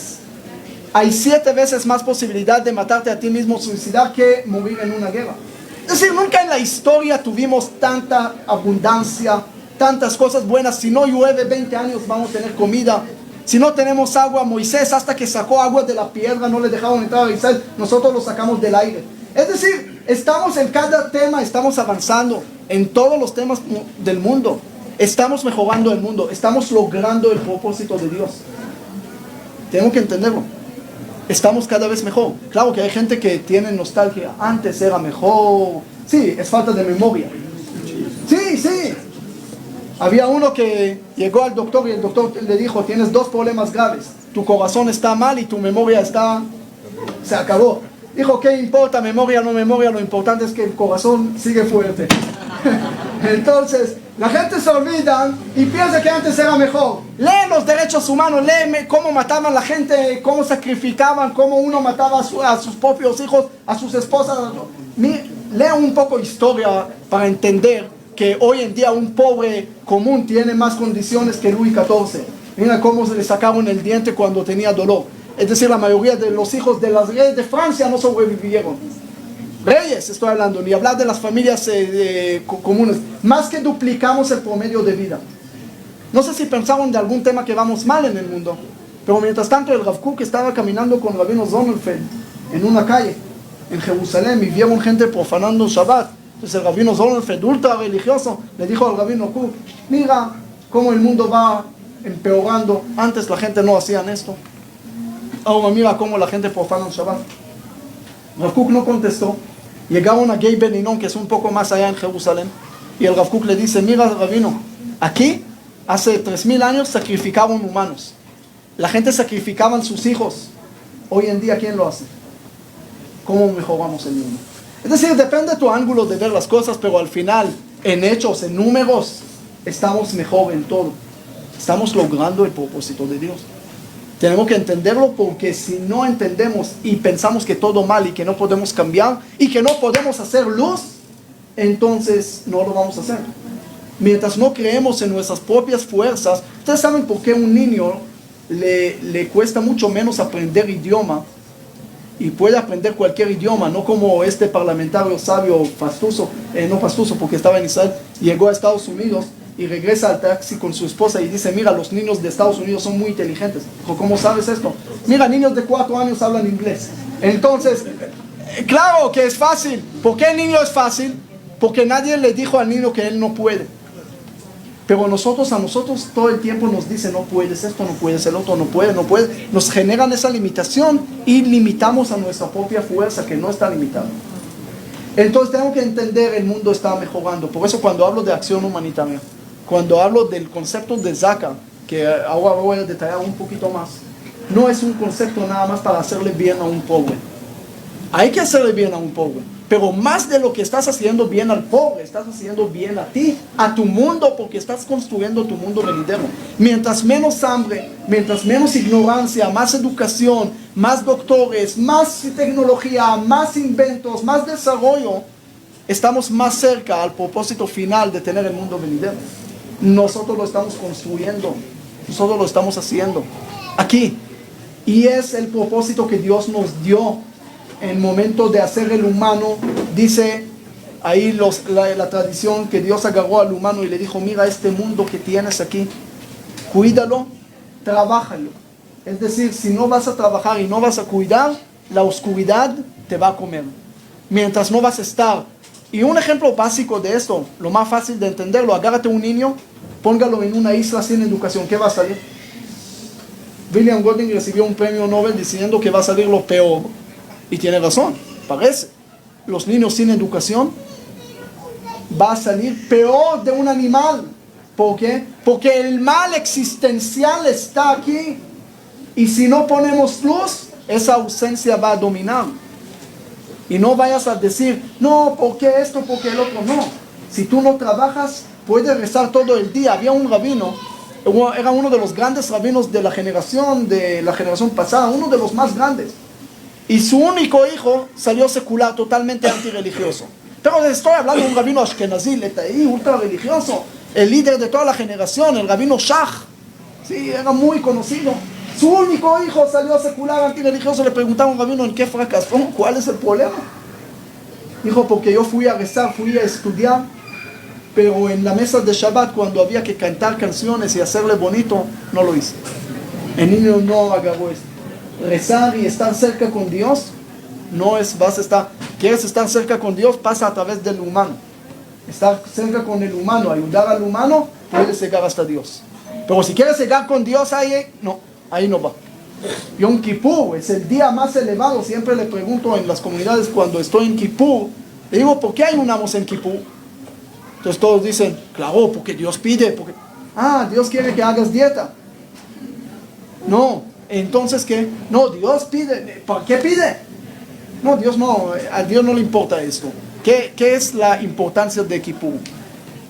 Hay 7 veces más posibilidad de matarte a ti mismo, suicidar, que morir en una guerra. Es decir, nunca en la historia tuvimos tanta abundancia, tantas cosas buenas. Si no llueve 20 años vamos a tener comida. Si no tenemos agua, Moisés hasta que sacó agua de la piedra no le dejaron entrar a Israel, nosotros lo sacamos del aire. Es decir, estamos en cada tema, estamos avanzando. en todos los temas del mundo. Estamos mejorando el mundo, estamos logrando el propósito de Dios. Tenemos que entenderlo. Estamos cada vez mejor. Claro que hay gente que tiene nostalgia. Antes era mejor. Sí, es falta de memoria. Sí. Había uno que llegó al doctor y el doctor le dijo: tienes 2 problemas graves. Tu corazón está mal y tu memoria se acabó. Dijo: ¿qué importa? Memoria, no memoria. Lo importante es que el corazón sigue fuerte. Entonces, la gente se olvida y piensa que antes era mejor. Lee los derechos humanos, lee cómo mataban la gente, cómo sacrificaban, cómo uno mataba a sus propios hijos, a sus esposas. Lea un poco historia para entender que hoy en día un pobre común tiene más condiciones que Luis XIV. Mira cómo se le sacaron el diente cuando tenía dolor. Es decir, la mayoría de los hijos de las reyes de Francia no sobrevivieron. Reyes estoy hablando, ni hablar de las familias comunes. Más que duplicamos el promedio de vida. No sé si pensaron de algún tema que vamos mal en el mundo, pero mientras tanto el Rav Kook estaba caminando con Rabino Sonnenfeld en una calle en Jerusalén y vieron gente profanando Shabbat. Entonces el Rabino Sonnenfeld, ultra religioso, le dijo al Rabino Kook: mira cómo el mundo va empeorando. Antes la gente no hacía esto, ahora mira cómo la gente profana Shabbat. Rav Kook no contestó. Llegaron a Gay Beninón, que es un poco más allá en Jerusalén, y el Rav Kook le dice: mira, Rabino, aquí hace 3000 años sacrificaban humanos, la gente sacrificaba a sus hijos. Hoy en día, ¿quién lo hace? ¿Cómo mejoramos el mundo? Es decir, depende de tu ángulo de ver las cosas, pero al final, en hechos, en números, estamos mejor en todo. Estamos logrando el propósito de Dios. Tenemos que entenderlo, porque si no entendemos y pensamos que todo mal y que no podemos cambiar y que no podemos hacer luz, entonces no lo vamos a hacer. Mientras no creemos en nuestras propias fuerzas. Ustedes saben por qué a un niño le cuesta mucho menos aprender idioma y puede aprender cualquier idioma, no como este parlamentario sabio Fastuso, no Fastuso porque estaba en Israel, llegó a Estados Unidos y regresa al taxi con su esposa y dice: mira, los niños de Estados Unidos son muy inteligentes. Dijo: ¿cómo sabes esto? Mira, niños de 4 años hablan inglés. Entonces, claro que es fácil. ¿Por qué el niño es fácil? Porque nadie le dijo al niño que él no puede. Pero a nosotros todo el tiempo nos dicen: no puedes esto, no puedes el otro, no puedes. Nos generan esa limitación y limitamos a nuestra propia fuerza, que no está limitada. Entonces tenemos que entender, el mundo está mejorando. Por eso cuando hablo de acción humanitaria, cuando hablo del concepto de Zaka, que ahora voy a detallar un poquito más, no es un concepto nada más para hacerle bien a un pobre. Hay que hacerle bien a un pobre, pero más de lo que estás haciendo bien al pobre, estás haciendo bien a ti, a tu mundo, porque estás construyendo tu mundo venidero. Mientras menos hambre, mientras menos ignorancia, más educación, más doctores, más tecnología, más inventos, más desarrollo, estamos más cerca al propósito final de tener el mundo venidero. Nosotros lo estamos construyendo, nosotros lo estamos haciendo aquí, y es el propósito que Dios nos dio en el momento de hacer el humano. Dice ahí la tradición que Dios agarró al humano y le dijo: mira, este mundo que tienes aquí, cuídalo, trabájalo. Es decir, si no vas a trabajar y no vas a cuidar, la oscuridad te va a comer. Mientras no vas a estar. Y un ejemplo básico de esto, lo más fácil de entenderlo: agárrate un niño, póngalo en una isla sin educación, ¿qué va a salir? William Golding recibió un premio Nobel diciendo que va a salir lo peor. Y tiene razón, parece. Los niños sin educación va a salir peor de un animal. ¿Por qué? Porque el mal existencial está aquí. Y si no ponemos luz, esa ausencia va a dominar. Y no vayas a decir: no, ¿por qué esto? ¿Por qué el otro? No. Si tú no trabajas, puedes rezar todo el día. Había un rabino, era uno de los grandes rabinos de la generación pasada, uno de los más grandes. Y su único hijo salió secular, totalmente antirreligioso. Pero estoy hablando de un rabino ashkenazí, letaí, ultra religioso, el líder de toda la generación, el rabino Shach. Sí, era muy conocido. Su único hijo salió secular, antirreligioso. Le preguntaron a un rabino: ¿en qué fracasó? ¿Cuál es el problema? Dijo: porque yo fui a rezar, fui a estudiar, pero en la mesa de Shabbat, cuando había que cantar canciones y hacerle bonito, no lo hice. El niño no agarró esto. Rezar y estar cerca con Dios no es, quieres estar cerca con Dios, pasa a través del humano. estar cerca con el humano, ayudar al humano, puedes llegar hasta Dios. Pero si quieres llegar con Dios, ahí no va. Yom Kippur es el día más elevado. Siempre le pregunto en las comunidades cuando estoy en Kippur, le digo, ¿por qué ayunamos en Kippur? Entonces todos dicen, claro, porque Dios pide, porque... Dios quiere que hagas dieta. No, entonces ¿qué? No, Dios pide. ¿Por qué pide? No, Dios no, a Dios no le importa esto. ¿Qué es la importancia de Kippur?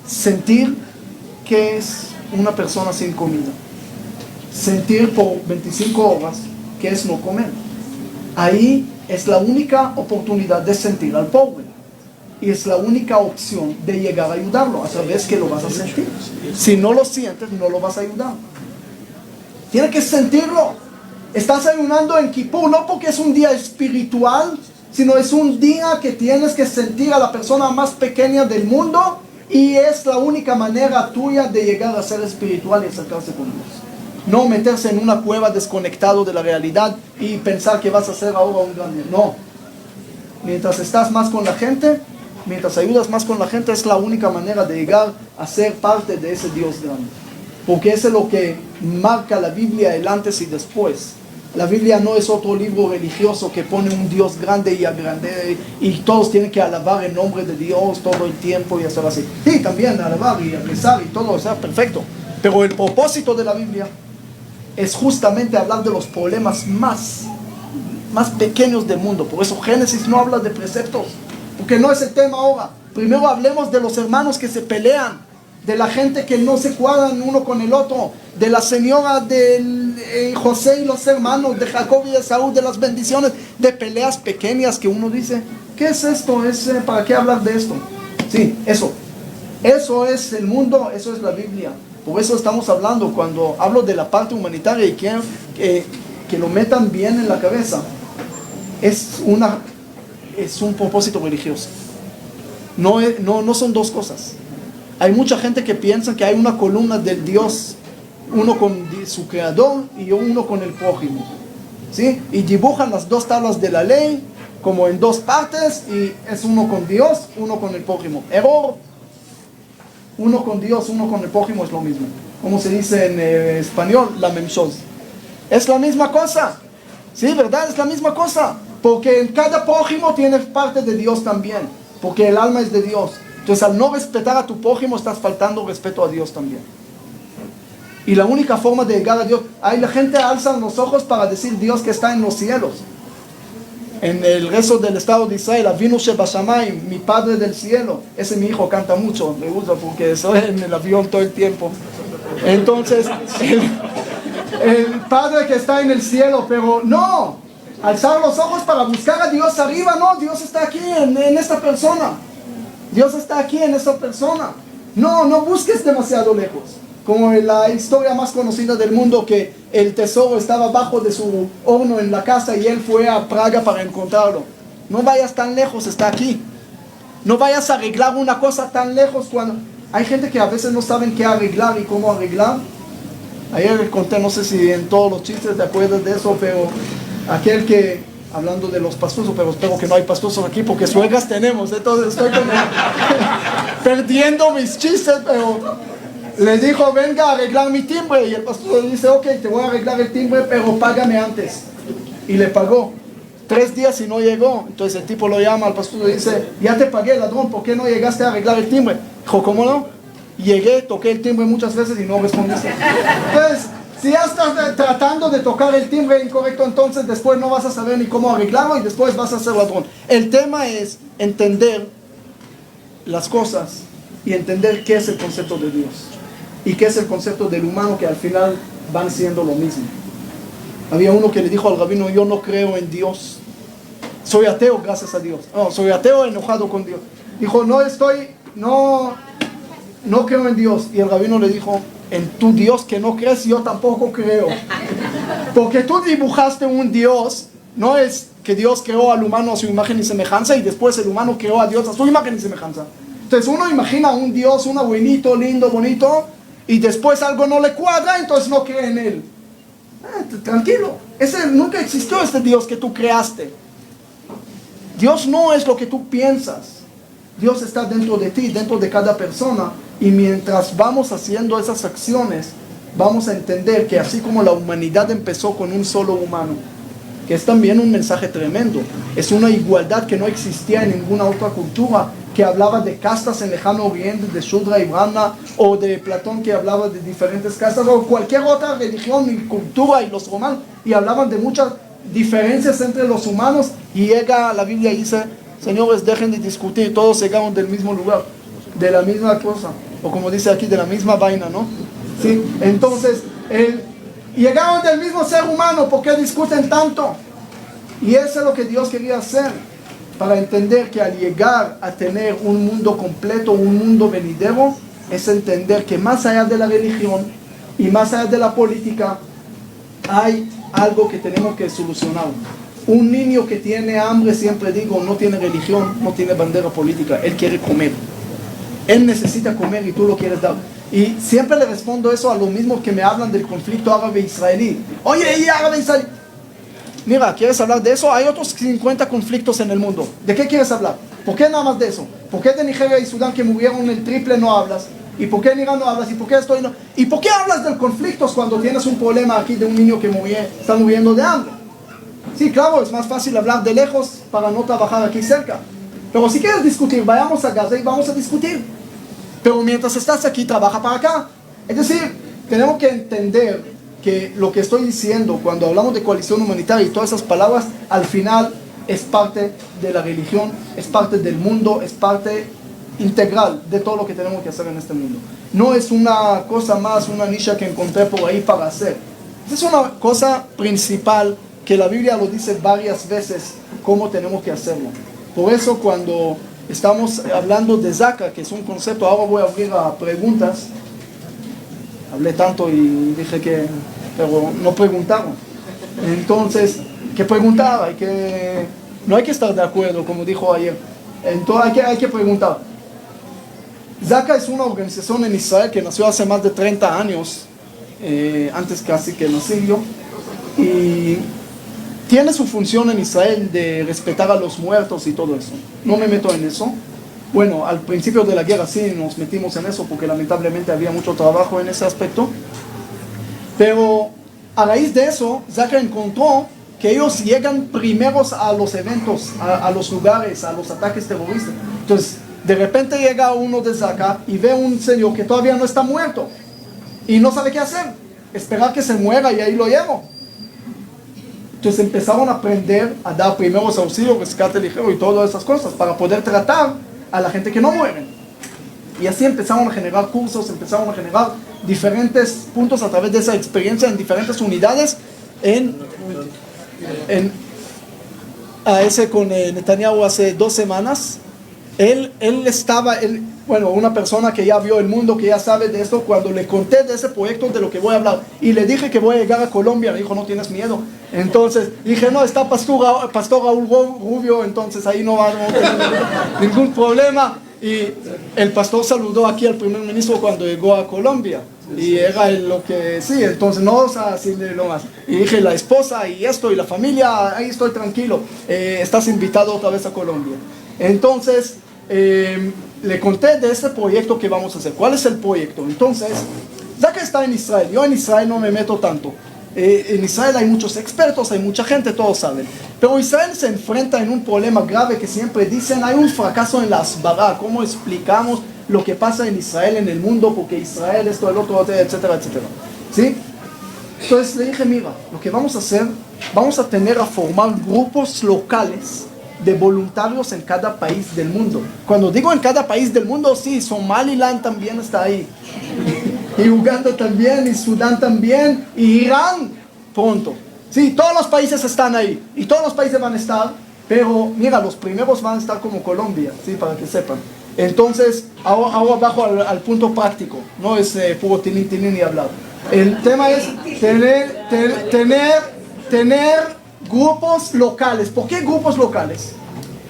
Sentir que es una persona sin comida. Sentir por 25 horas que es no comer. Ahí es la única oportunidad de sentir al pobre. Y es la única opción de llegar a ayudarlo. A saber que lo vas a sentir. Si no lo sientes, no lo vas a ayudar. Tienes que sentirlo. Estás ayunando en Kippur no porque es un día espiritual, sino es un día que tienes que sentir a la persona más pequeña del mundo, y es la única manera tuya de llegar a ser espiritual y acercarse con Dios. No meterse en una cueva desconectado de la realidad y pensar que vas a ser ahora un grande. No. Mientras estás más con la gente, mientras ayudas más con la gente, es la única manera de llegar a ser parte de ese Dios grande. Porque eso es lo que marca la Biblia, el antes y después. La Biblia no es otro libro religioso que pone un Dios grande y agrande y todos tienen que alabar el nombre de Dios todo el tiempo y hacer así. Sí, también alabar y rezar y todo, o sea, perfecto. Pero el propósito de la Biblia es justamente hablar de los problemas más pequeños del mundo. Por eso Génesis no habla de preceptos, porque no es el tema ahora. Primero hablemos de los hermanos que se pelean, de la gente que no se cuadran uno con el otro, de la señora de José y los hermanos, de Jacob y de Esaú, de las bendiciones, de peleas pequeñas que uno dice, ¿qué es esto? ¿Para qué hablar de esto? Sí, eso es el mundo, eso es la Biblia. Por eso estamos hablando, cuando hablo de la parte humanitaria y quiero que lo metan bien en la cabeza, es un propósito religioso. No son dos cosas. Hay mucha gente que piensa que hay una columna del Dios, uno con su creador y uno con el prójimo, ¿sí? Y dibujan las dos tablas de la ley como en dos partes, y es uno con Dios, uno con el prójimo. Error. Uno con Dios, uno con el prójimo es lo mismo. Como se dice en español, la même chose. Es la misma cosa. Sí, ¿verdad? Es la misma cosa. Porque en cada prójimo tiene parte de Dios también. Porque el alma es de Dios. Entonces, al no respetar a tu prójimo, estás faltando respeto a Dios también. Y la única forma de llegar a Dios, la gente alza los ojos para decir Dios que está en los cielos. En el rezo del Estado de Israel, Avinu Shebashamayim, mi Padre del cielo. Ese mi hijo canta mucho, me gusta porque estoy en el avión todo el tiempo. Entonces, el Padre que está en el cielo, pero no, alzar los ojos para buscar a Dios arriba, no, Dios está aquí en esta persona. Dios está aquí en esta persona. No busques demasiado lejos. Como en la historia más conocida del mundo, que el tesoro estaba abajo de su horno en la casa y él fue a Praga para encontrarlo. No vayas tan lejos, está aquí. No vayas a arreglar una cosa tan lejos cuando... Hay gente que a veces no saben qué arreglar y cómo arreglar. Ayer les conté, no sé si en todos los chistes te acuerdas de eso, pero aquel que... Hablando de los pastosos, pero espero que no hay pastosos aquí porque suegras tenemos, entonces estoy como perdiendo mis chistes, pero le dijo, venga a arreglar mi timbre, y el pastor le dice, ok, te voy a arreglar el timbre, pero págame antes. Y le pagó 3 días y no llegó. Entonces el tipo lo llama al pastor y le dice, ya te pagué, ladrón, ¿por qué no llegaste a arreglar el timbre? Dijo, ¿cómo no? Llegué, toqué el timbre muchas veces y no respondiste. Entonces, si ya estás tratando de tocar el timbre incorrecto, entonces después no vas a saber ni cómo arreglarlo y después vas a ser ladrón. El tema es entender las cosas y entender qué es el concepto de Dios y qué es el concepto del humano, que al final van siendo lo mismo. Había uno que le dijo al rabino, yo no creo en Dios, soy ateo gracias a Dios. No, soy ateo enojado con Dios. Dijo, no creo en Dios. Y el rabino le dijo, en tu Dios que no crees, yo tampoco creo. Porque tú dibujaste un Dios, no es que Dios creó al humano a su imagen y semejanza y después el humano creó a Dios a su imagen y semejanza. Entonces uno imagina un Dios, un abuelito lindo, bonito, y después algo no le cuadra, entonces no cree en él. Tranquilo, nunca existió este Dios que tú creaste. Dios no es lo que tú piensas. Dios está dentro de ti, dentro de cada persona, y mientras vamos haciendo esas acciones, vamos a entender que así como la humanidad empezó con un solo humano, que es también un mensaje tremendo, es una igualdad que no existía en ninguna otra cultura, que hablaba de castas en lejano oriente, de Shudra y Brahma, o de Platón que hablaba de diferentes castas, o cualquier otra religión y cultura, y los romanos, y hablaban de muchas diferencias entre los humanos, y llega la Biblia y dice, señores, dejen de discutir, todos llegaron del mismo lugar, de la misma cosa, o como dice aquí, de la misma vaina, ¿no? ¿Sí? Entonces, llegaron del mismo ser humano, ¿por qué discuten tanto? Y eso es lo que Dios quería hacer, para entender que al llegar a tener un mundo completo, un mundo venidero, es entender que más allá de la religión y más allá de la política, hay algo que tenemos que solucionar. Un niño que tiene hambre, siempre digo, no tiene religión, no tiene bandera política, él quiere comer. Él necesita comer y tú lo quieres dar. Y siempre le respondo eso a lo mismo que me hablan del conflicto árabe-israelí. Oye, ¿y árabe-israelí? Mira, ¿quieres hablar de eso? Hay otros 50 conflictos en el mundo. ¿De qué quieres hablar? ¿Por qué nada más de eso? ¿Por qué de Nigeria y Sudán que murieron el triple no hablas? ¿Y por qué en Irán no hablas? ¿Y por qué estoy no? ¿Y por qué hablas de conflictos cuando tienes un problema aquí de un niño que está muriendo de hambre? Sí, claro, es más fácil hablar de lejos para no trabajar aquí cerca. Pero si quieres discutir, vayamos a Gaza y vamos a discutir. Pero mientras estás aquí, trabaja para acá. Es decir, tenemos que entender que lo que estoy diciendo cuando hablamos de coalición humanitaria y todas esas palabras, al final es parte de la religión, es parte del mundo, es parte integral de todo lo que tenemos que hacer en este mundo. No es una cosa más, una nicha que encontré por ahí para hacer. Es una cosa principal que la Biblia lo dice varias veces cómo tenemos que hacerlo. Por eso cuando estamos hablando de Zaka, que es un concepto, ahora voy a abrir a preguntas. Hablé tanto y dije que, pero no preguntaron. Entonces, que preguntar, no hay que estar de acuerdo, como dijo ayer. Entonces hay que preguntar. Zaka es una organización en Israel que nació hace más de 30 años, antes casi que nací yo, y tiene su función en Israel de respetar a los muertos y todo eso. No me meto en eso. Bueno, al principio de la guerra sí nos metimos en eso porque lamentablemente había mucho trabajo en ese aspecto. Pero a raíz de eso, Zaka encontró que ellos llegan primeros a los eventos, a los lugares, a los ataques terroristas. Entonces, de repente llega uno de Zaka y ve a un señor que todavía no está muerto y no sabe qué hacer. Esperar que se muera y ahí lo llevo. Entonces empezaron a aprender a dar primeros auxilios, rescate ligero y todas esas cosas para poder tratar a la gente que no muere. Y así empezaron a generar cursos, empezaron a generar diferentes puntos a través de esa experiencia en diferentes unidades. A ese con Netanyahu hace 2 semanas, bueno, una persona que ya vio el mundo, que ya sabe de esto, cuando le conté de ese proyecto de lo que voy a hablar y le dije que voy a llegar a Colombia, me dijo, no tienes miedo. Entonces dije, no, está Pastor Raúl Rubio, entonces ahí no va a tener ningún problema. Y el pastor saludó aquí al primer ministro cuando llegó a Colombia y era lo que sí, entonces no, o sea, así de lo más. Y dije, la esposa y esto y la familia, ahí estoy tranquilo, estás invitado otra vez a Colombia. Entonces le conté de este proyecto que vamos a hacer. ¿Cuál es el proyecto? Entonces, Zaka está en Israel. Yo en Israel no me meto tanto. En Israel hay muchos expertos, hay mucha gente, todos saben. Pero Israel se enfrenta en un problema grave que siempre dicen, hay un fracaso en la asbara. ¿Cómo explicamos lo que pasa en Israel, en el mundo? Porque Israel, esto, el otro, etcétera, etcétera. ¿Sí? Entonces le dije, mira, lo que vamos a hacer, vamos a formar grupos locales de voluntarios en cada país del mundo. Cuando digo en cada país del mundo, sí, Somaliland también está ahí. Y Uganda también, y Sudán también, y Irán pronto. Sí, todos los países están ahí, y todos los países van a estar, pero mira, los primeros van a estar como Colombia, sí, para que sepan. Entonces, ahora bajo al punto práctico, no es puro tilín y hablar. El tema es tener grupos locales. ¿Por qué grupos locales?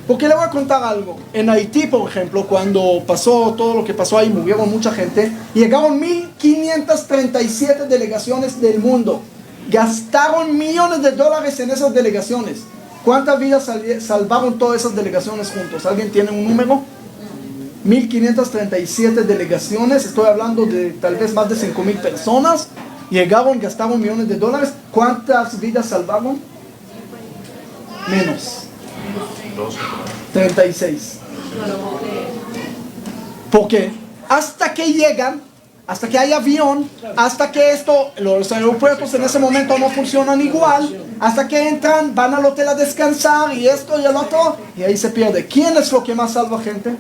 Porque le voy a contar algo. En Haití, por ejemplo, cuando pasó todo lo que pasó ahí, murieron mucha gente, llegaron 1.537 delegaciones del mundo. Gastaron millones de dólares en esas delegaciones. ¿Cuántas vidas salvaron todas esas delegaciones juntos? ¿Alguien tiene un número? 1.537 delegaciones, estoy hablando de tal vez más de 5.000 personas, llegaron, gastaron millones de dólares. ¿Cuántas vidas salvaron? Menos. 36. Porque hasta que llegan, hasta que hay avión, hasta que los aeropuertos en ese momento no funcionan igual, hasta que entran, van al hotel a descansar y esto y el otro, y ahí se pierde. ¿Quién es lo que más salva gente?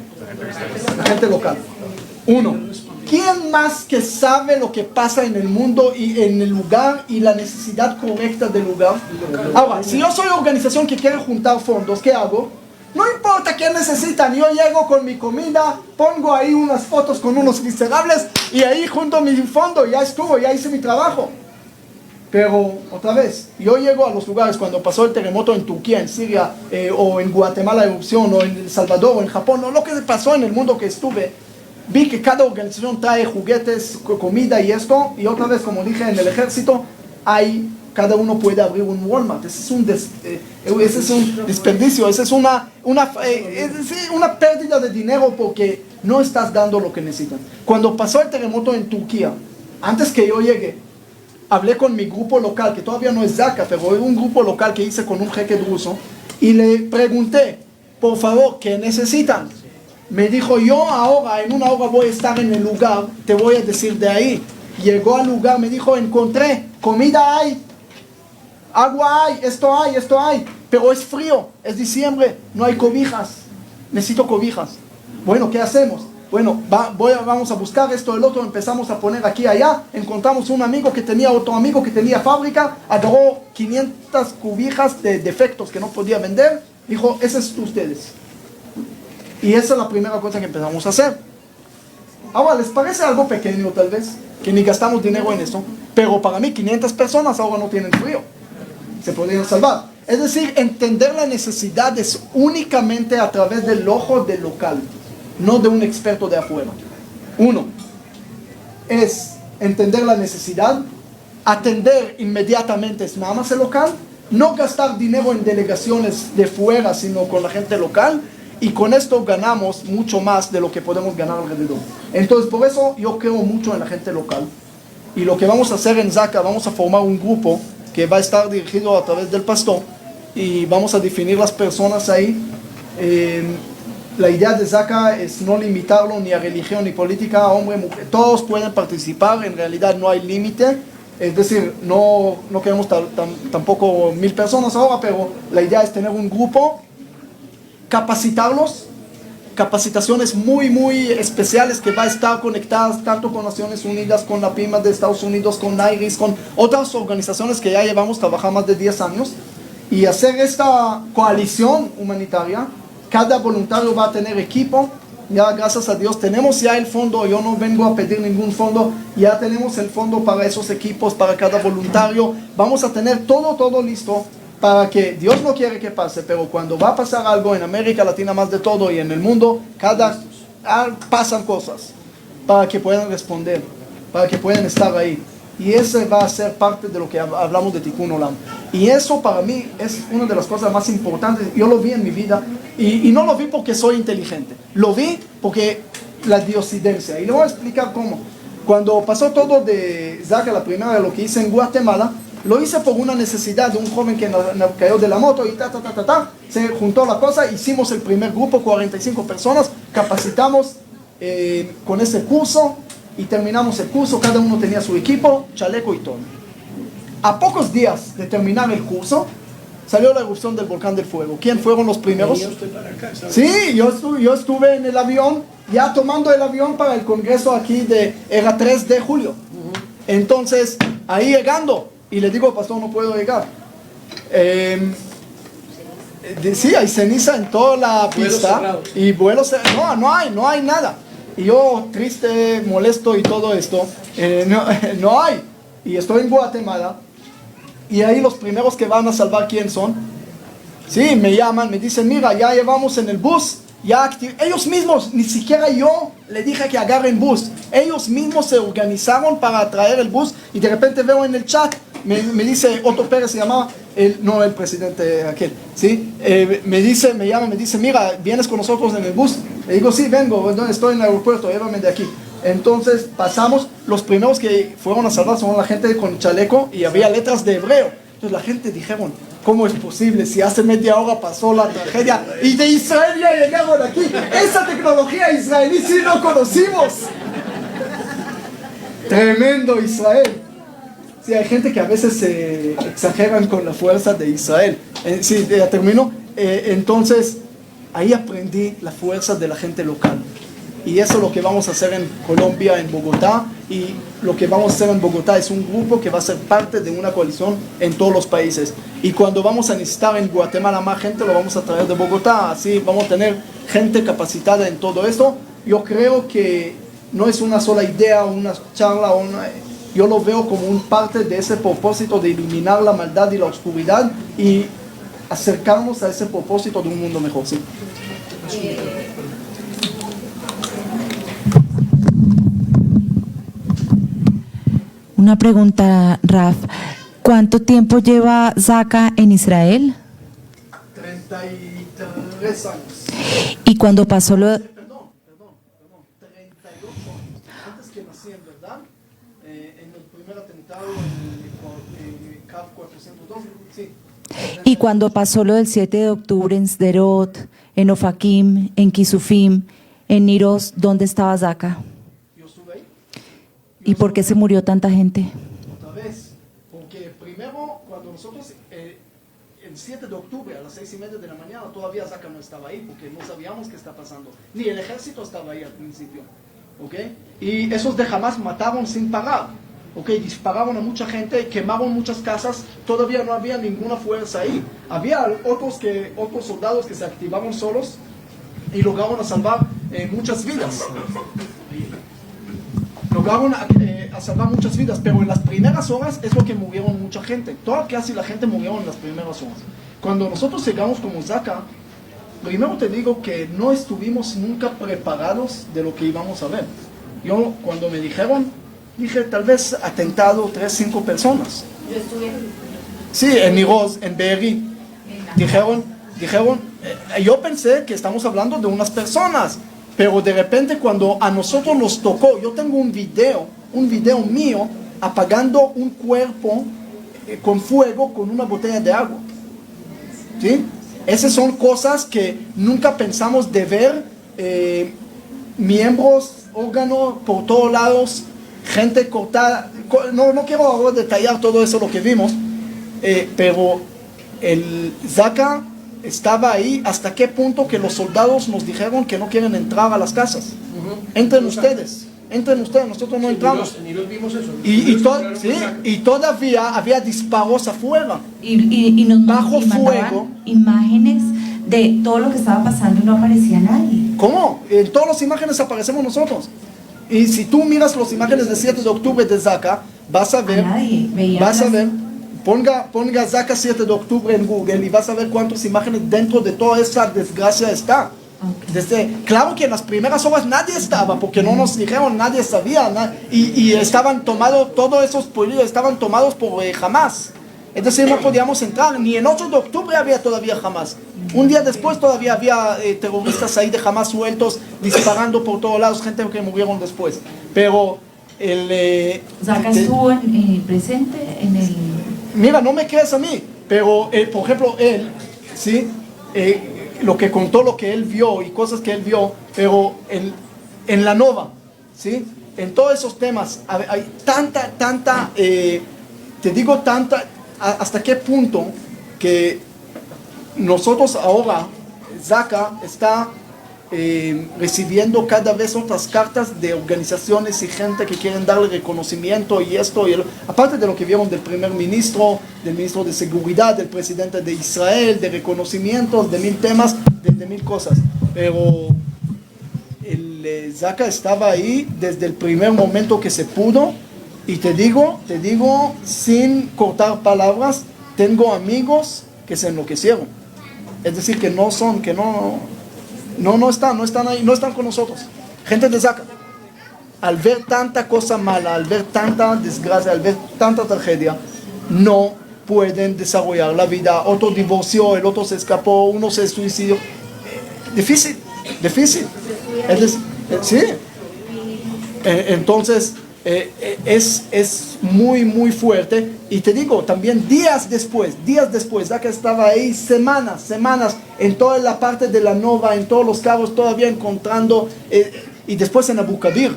La gente local. Uno. ¿Quién más que sabe lo que pasa en el mundo y en el lugar y la necesidad correcta del lugar? Ahora, si yo soy organización que quiere juntar fondos, ¿qué hago? No importa qué necesitan, yo llego con mi comida, pongo ahí unas fotos con unos miserables y ahí junto mi fondo, ya estuvo, ya hice mi trabajo. Pero, otra vez, yo llego a los lugares cuando pasó el terremoto en Turquía, en Siria, o en Guatemala erupción, o en El Salvador, o en Japón, o lo que pasó en el mundo que estuve, vi que cada organización trae juguetes, comida y esto, y otra vez, como dije, en el ejército, cada uno puede abrir un Walmart. Ese es un desperdicio, esa es una pérdida de dinero porque no estás dando lo que necesitan. Cuando pasó el terremoto en Turquía, antes que yo llegue, hablé con mi grupo local, que todavía no es Zaka, pero es un grupo local que hice con un jeque ruso, y le pregunté, por favor, ¿qué necesitan? Me dijo, yo ahora, en una hora voy a estar en el lugar, te voy a decir de ahí. Llegó al lugar, me dijo, encontré, comida hay, agua hay, esto hay, pero es frío, es diciembre, no hay cobijas, necesito cobijas. Bueno, ¿qué hacemos? Bueno, vamos a buscar esto, el otro, empezamos a poner aquí, allá, encontramos un amigo que tenía otro amigo que tenía fábrica, agarró 500 cobijas de defectos que no podía vender, dijo, ese es ustedes. Y esa es la primera cosa que empezamos a hacer. Ahora, ¿les parece algo pequeño tal vez? Que ni gastamos dinero en eso, pero para mí 500 personas ahora no tienen frío, se podrían salvar. Es decir, entender la necesidad es únicamente a través del ojo del local, no de un experto de afuera. Uno, es entender la necesidad, atender inmediatamente es nada más el local, no gastar dinero en delegaciones de fuera, sino con la gente local, y con esto ganamos mucho más de lo que podemos ganar alrededor. Entonces, por eso yo creo mucho en la gente local. Y lo que vamos a hacer en Zaka, vamos a formar un grupo que va a estar dirigido a través del pastor, y vamos a definir las personas ahí. La idea de Zaka es no limitarlo ni a religión ni política, hombre, mujer, todos pueden participar, en realidad no hay límite. Es decir, no queremos tampoco 1000 personas ahora, pero la idea es tener un grupo, capacitarlos, capacitaciones muy especiales que va a estar conectadas tanto con Naciones Unidas, con la PIMA de Estados Unidos, con NAIRIS, con otras organizaciones que ya llevamos trabajando más de 10 años, y hacer esta coalición humanitaria. Cada voluntario va a tener equipo. Ya gracias a Dios tenemos ya el fondo, yo no vengo a pedir ningún fondo, ya tenemos el fondo para esos equipos, para cada voluntario. Vamos a tener todo listo para que, Dios no quiere que pase, pero cuando va a pasar algo en América Latina más de todo y en el mundo, pasan cosas, para que puedan responder, para que puedan estar ahí. Y ese va a ser parte de lo que hablamos de Tikkun Olam. Y eso para mí es una de las cosas más importantes. Yo lo vi en mi vida, y no lo vi porque soy inteligente, lo vi porque la diosidencia. Y le voy a explicar cómo. Cuando pasó todo de Zaka, la primera de lo que hice en Guatemala, lo hice por una necesidad de un joven que cayó de la moto y se juntó la cosa, hicimos el primer grupo, 45 personas, capacitamos con ese curso, y terminamos el curso, cada uno tenía su equipo, chaleco y todo. A pocos días de terminar el curso, salió la erupción del volcán del fuego. ¿Quién fueron los primeros? Yo estoy para acá, ¿sabes? Sí, yo estuve en el avión, ya tomando el avión para el congreso aquí era 3 de julio. Entonces, ahí llegando, y le digo, pastor, no puedo llegar. Sí, hay ceniza en toda la pista, y vuelos cerrados. No hay nada. Y yo, triste, molesto y todo esto, no hay. Y estoy en Guatemala, y ahí los primeros que van a salvar, ¿quién son? Sí, me llaman, me dicen, mira, ya llevamos en el bus, ellos mismos, ni siquiera yo le dije que agarren bus. Ellos mismos se organizaron para traer el bus, y de repente veo en el chat, me dice, Otto Pérez se llamaba, no el presidente aquel, ¿sí? Me llama, me dice, mira, vienes con nosotros en el bus. Le digo, sí, vengo, estoy en el aeropuerto, llévame de aquí. Entonces pasamos, los primeros que fueron a salvar son la gente con chaleco y había letras de hebreo. Entonces la gente dijeron, ¿cómo es posible? Si hace media hora pasó la tragedia y de Israel ya llegaron aquí. Esa tecnología israelí sí no conocimos. Tremendo Israel. Sí, hay gente que a veces se exageran con la fuerza de Israel. Sí, ya termino. Entonces, ahí aprendí la fuerza de la gente local. Y eso es lo que vamos a hacer en Colombia, en Bogotá. Y lo que vamos a hacer en Bogotá es un grupo que va a ser parte de una coalición en todos los países. Y cuando vamos a necesitar en Guatemala más gente, lo vamos a traer de Bogotá. Así vamos a tener gente capacitada en todo esto. Yo creo que no es una sola idea, una charla, yo lo veo como un parte de ese propósito de eliminar la maldad y la oscuridad y acercarnos a ese propósito de un mundo mejor. Sí. Una pregunta, Raf. ¿Cuánto tiempo lleva Zaka en Israel? 33 años. Y cuando pasó lo... Perdón, 32 años. Antes que nací, en verdad, en el primer atentado en CAF 402, sí. Y cuando pasó lo del 7 de octubre en Sderot, en Ofakim, en Kisufim, en Niros, ¿dónde estaba Zaka? Yo estuve ahí. ¿Y por qué se murió tanta gente? Otra vez, porque primero cuando nosotros el 7 de octubre a las 6:30 de la mañana todavía Zaka no estaba ahí porque no sabíamos qué está pasando, ni el ejército estaba ahí al principio, ¿ok? Y esos de Hamas mataron sin parar, ¿ok? Dispararon a mucha gente, quemaron muchas casas, todavía no había ninguna fuerza ahí, había otros soldados que se activaron solos y lograron a salvar muchas vidas. Lograron a salvar muchas vidas, pero en las primeras horas es lo que murieron mucha gente. Casi la gente murió en las primeras horas. Cuando nosotros llegamos como Zaka, primero te digo que no estuvimos nunca preparados de lo que íbamos a ver. Yo cuando me dijeron, dije tal vez atentado 3-5 personas. Yo estuve Sí, en Niroz, en Be'eri. Dijeron, yo pensé que estamos hablando de unas personas. Pero de repente cuando a nosotros nos tocó, yo tengo un video mío apagando un cuerpo con fuego con una botella de agua. ¿Sí? Esas son cosas que nunca pensamos de ver, miembros, órganos por todos lados, gente cortada. No quiero ahora detallar todo eso lo que vimos, pero el Zaka estaba ahí hasta qué punto que los soldados nos dijeron que no quieren entrar a las casas. Entren ustedes, nosotros no entramos. Ni los vimos eso. Y todavía había disparos afuera. y nos Bajo mandaban fuego. imágenes de todo lo que estaba pasando y no aparecía nadie. ¿Cómo? En todas las imágenes aparecemos nosotros. Y si tú miras las imágenes del 7 de octubre de Zaka, vas a ver, Nadie veía vas a las- ver, ponga Zaka 7 de octubre en Google y vas a ver cuántas imágenes dentro de toda esa desgracia está. Okay. Claro que en las primeras horas nadie estaba, porque no nos dijeron, nadie sabía, y estaban tomados, todos esos pueblos estaban tomados por Hamas. Es decir, no podíamos entrar, ni el 8 de octubre había todavía Hamas. Un día después todavía había terroristas ahí de Hamas sueltos, disparando por todos lados, gente que murieron después. Pero Zaka estuvo presente en el... mira, no me crees a mí, pero por ejemplo él, ¿sí? Lo que contó, lo que él vio y cosas que él vio, pero en la Nova, ¿sí? En todos esos temas hay tanta, te digo tanta, hasta qué punto que nosotros ahora, Zaka está recibiendo cada vez otras cartas de organizaciones y gente que quieren darle reconocimiento y esto, aparte de lo que vieron del primer ministro, del ministro de seguridad, del presidente de Israel, de reconocimientos, de 1000 temas, de 1000 cosas, pero el Zaka estaba ahí desde el primer momento que se pudo, y te digo, sin cortar palabras, tengo amigos que se enloquecieron, es decir, que no están ahí, no están con nosotros. Gente de Zaka, al ver tanta cosa mala, al ver tanta desgracia, al ver tanta tragedia, no pueden desarrollar la vida. Otro divorció, el otro se escapó, uno se suicidó. Difícil. Sí. Entonces, es muy, muy fuerte. Y te digo, también días después, ya que estaba ahí, semanas, en toda la parte de la Nova, en todos los cabos, todavía encontrando, y después en Abu Kabir.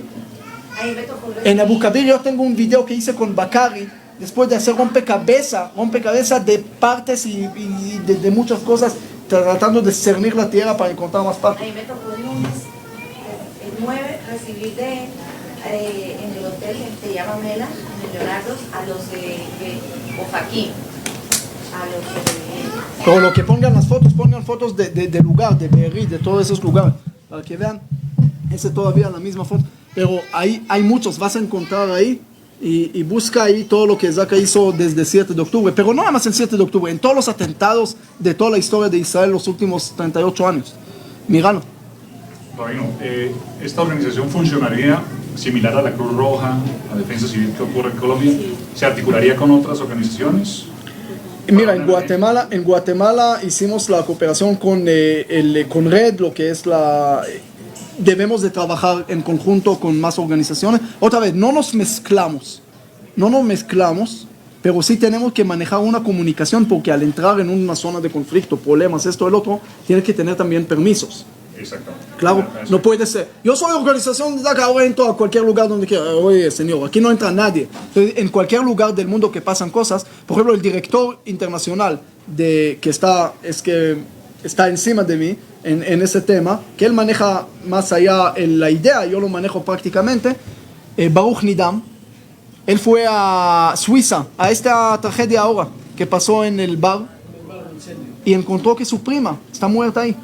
En Abu Kabir yo tengo un video que hice con Bakari, después de hacer rompecabezas de partes y de muchas cosas, tratando de cernir la tierra para encontrar más partes. Ahí me tocó el lunes, el 9, recibir en el hotel que se llama Mela, de Leonardo, a los de Ofaquín, a los de... Pero lo que pongan fotos de lugar, de Be'eri, de todos esos lugares, para que vean, ese todavía la misma foto, pero hay muchos, vas a encontrar ahí, y busca ahí todo lo que Zaka hizo desde 7 de octubre, pero no nada más el 7 de octubre, en todos los atentados de toda la historia de Israel los últimos 38 años. Míralo. Rabino, ¿esta organización funcionaría similar a la Cruz Roja, a Defensa Civil que ocurre en Colombia? ¿Se articularía con otras organizaciones? Mira, en Guatemala hicimos la cooperación con Red, lo que es la... Debemos de trabajar en conjunto con más organizaciones. Otra vez, no nos mezclamos, pero sí tenemos que manejar una comunicación, porque al entrar en una zona de conflicto, problemas, esto, el otro, tienes que tener también permisos. Exactamente. Claro, no puede ser. Yo soy organización de DACA, ahora entro a cualquier lugar donde quiera. Oye, señor, aquí no entra nadie. Entonces, en cualquier lugar del mundo que pasan cosas, por ejemplo, el director internacional que está encima de mí en ese tema, que él maneja más allá la idea, yo lo manejo prácticamente, Baruch Nidam, él fue a Suiza, a esta tragedia ahora que pasó en el bar, y encontró que su prima está muerta ahí.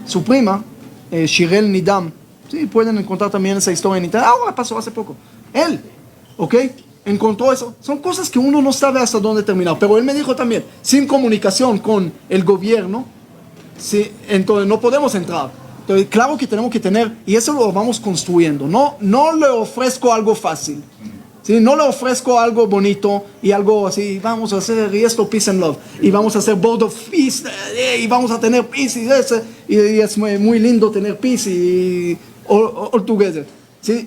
Su prima, Shirel Nidam, sí, pueden encontrar también esa historia en internet, ahora pasó hace poco. Él, ¿ok? Encontró eso. Son cosas que uno no sabe hasta dónde terminar. Pero él me dijo también, sin comunicación con el gobierno, sí, entonces no podemos entrar. Entonces, claro que tenemos que tener, y eso lo vamos construyendo. No le ofrezco algo fácil. ¿Sí? No le ofrezco algo bonito y algo así, vamos a hacer y esto, peace and love, y vamos a hacer board of peace, y vamos a tener peace, y es muy lindo tener peace y all together. ¿Sí?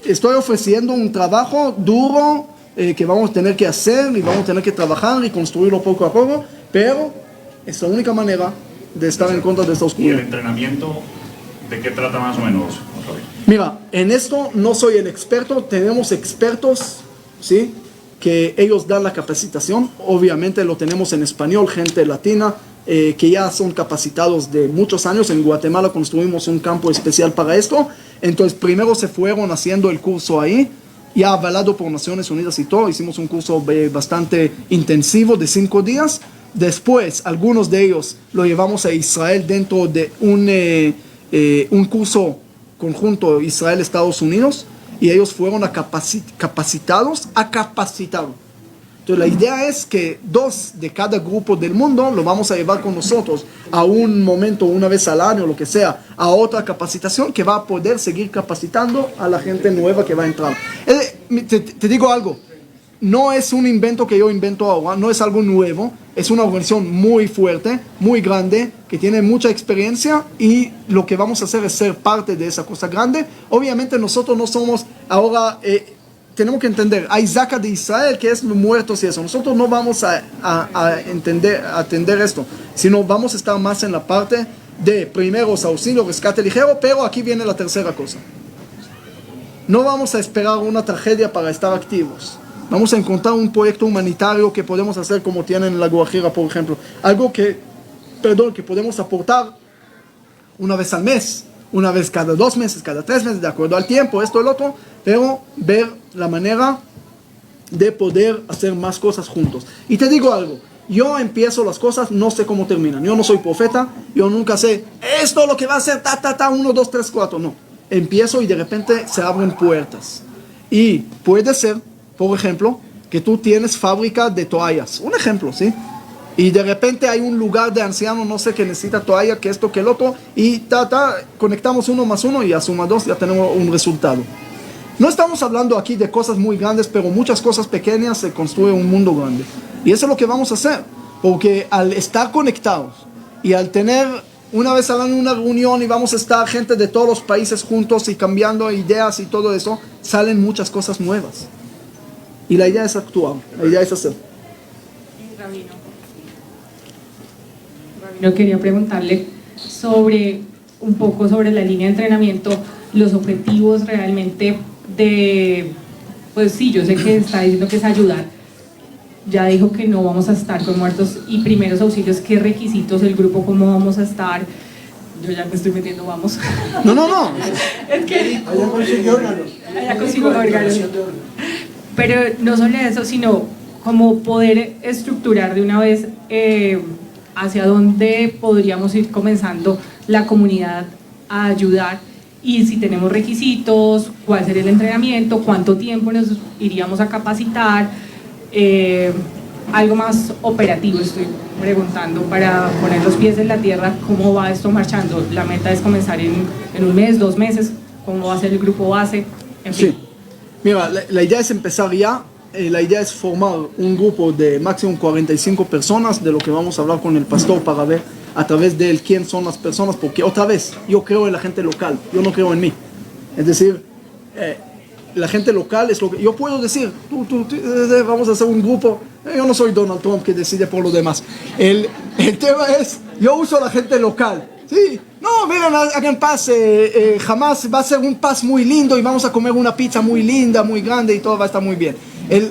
Estoy ofreciendo un trabajo duro que vamos a tener que hacer y vamos a tener que trabajar y construirlo poco a poco, pero es la única manera de estar en contra de esta oscuridad. ¿Y el entrenamiento de qué trata más o menos? Mira, en esto no soy el experto, tenemos expertos, ¿sí?, que ellos dan la capacitación, obviamente lo tenemos en español, gente latina, que ya son capacitados de muchos años. En Guatemala construimos un campo especial para esto, entonces primero se fueron haciendo el curso ahí, ya avalado por Naciones Unidas y todo, hicimos un curso bastante intensivo de 5 días, después algunos de ellos lo llevamos a Israel dentro de un curso conjunto Israel-Estados Unidos, y ellos fueron capacitados a capacitar. Entonces la idea es que 2 de cada grupo del mundo lo vamos a llevar con nosotros a un momento, una vez al año, lo que sea, a otra capacitación que va a poder seguir capacitando a la gente nueva que va a entrar. Te digo algo, no es un invento que yo invento ahora, no es algo nuevo, es una organización muy fuerte, muy grande, que tiene mucha experiencia, y lo que vamos a hacer es ser parte de esa cosa grande. Obviamente nosotros no somos ahora, tenemos que entender, hay Zaka de Israel que es muertos y eso, nosotros no vamos a atender esto, sino vamos a estar más en la parte de primeros auxilios, rescate ligero, pero aquí viene la tercera cosa. No vamos a esperar una tragedia para estar activos. Vamos a encontrar un proyecto humanitario que podemos hacer como tienen en la Guajira, por ejemplo. Algo que podemos aportar una vez al mes, una vez cada 2 meses, cada 3 meses, de acuerdo al tiempo, esto, el otro, pero ver la manera de poder hacer más cosas juntos. Y te digo algo, yo empiezo las cosas, no sé cómo terminan. Yo no soy profeta, yo nunca sé, esto es lo que va a hacer, 1, 2, 3, 4, no. Empiezo y de repente se abren puertas. Y puede ser, por ejemplo, que tú tienes fábrica de toallas. Un ejemplo, ¿sí? Y de repente hay un lugar de ancianos, no sé, que necesita toalla, que esto, que el otro, y conectamos 1 más 1 y a suma 2 ya tenemos un resultado. No estamos hablando aquí de cosas muy grandes, pero muchas cosas pequeñas se construye un mundo grande. Y eso es lo que vamos a hacer, porque al estar conectados y al tener una vez al año una reunión y vamos a estar gente de todos los países juntos y cambiando ideas y todo eso, salen muchas cosas nuevas. Y la idea es actuar, la idea es hacer. Rabino, quería preguntarle un poco sobre la línea de entrenamiento, los objetivos realmente de, pues sí, yo sé que está diciendo que es ayudar, ya dijo que no vamos a estar con muertos y primeros auxilios, ¿qué requisitos el grupo, cómo vamos a estar? Yo ya me estoy metiendo, vamos. No. Es que Allá consigue órganos. allá consigo órganos. Pero no solo eso, sino como poder estructurar de una vez hacia dónde podríamos ir comenzando la comunidad a ayudar, y si tenemos requisitos, cuál sería el entrenamiento, cuánto tiempo nos iríamos a capacitar, algo más operativo estoy preguntando para poner los pies en la tierra, cómo va esto marchando. La meta es comenzar en un mes, 2 meses, cómo va a ser el grupo base, en fin. Sí. Mira, la idea es empezar ya. La idea es formar un grupo de máximo 45 personas, de lo que vamos a hablar con el pastor para ver a través de él quién son las personas, porque otra vez, yo creo en la gente local, yo no creo en mí. Es decir, la gente local es lo que yo puedo decir. Vamos a hacer un grupo. Yo no soy Donald Trump que decide por los demás. El tema es, yo uso a la gente local. Sí, no, vengan, hagan paz, jamás va a ser un paz muy lindo y vamos a comer una pizza muy linda, muy grande y todo va a estar muy bien.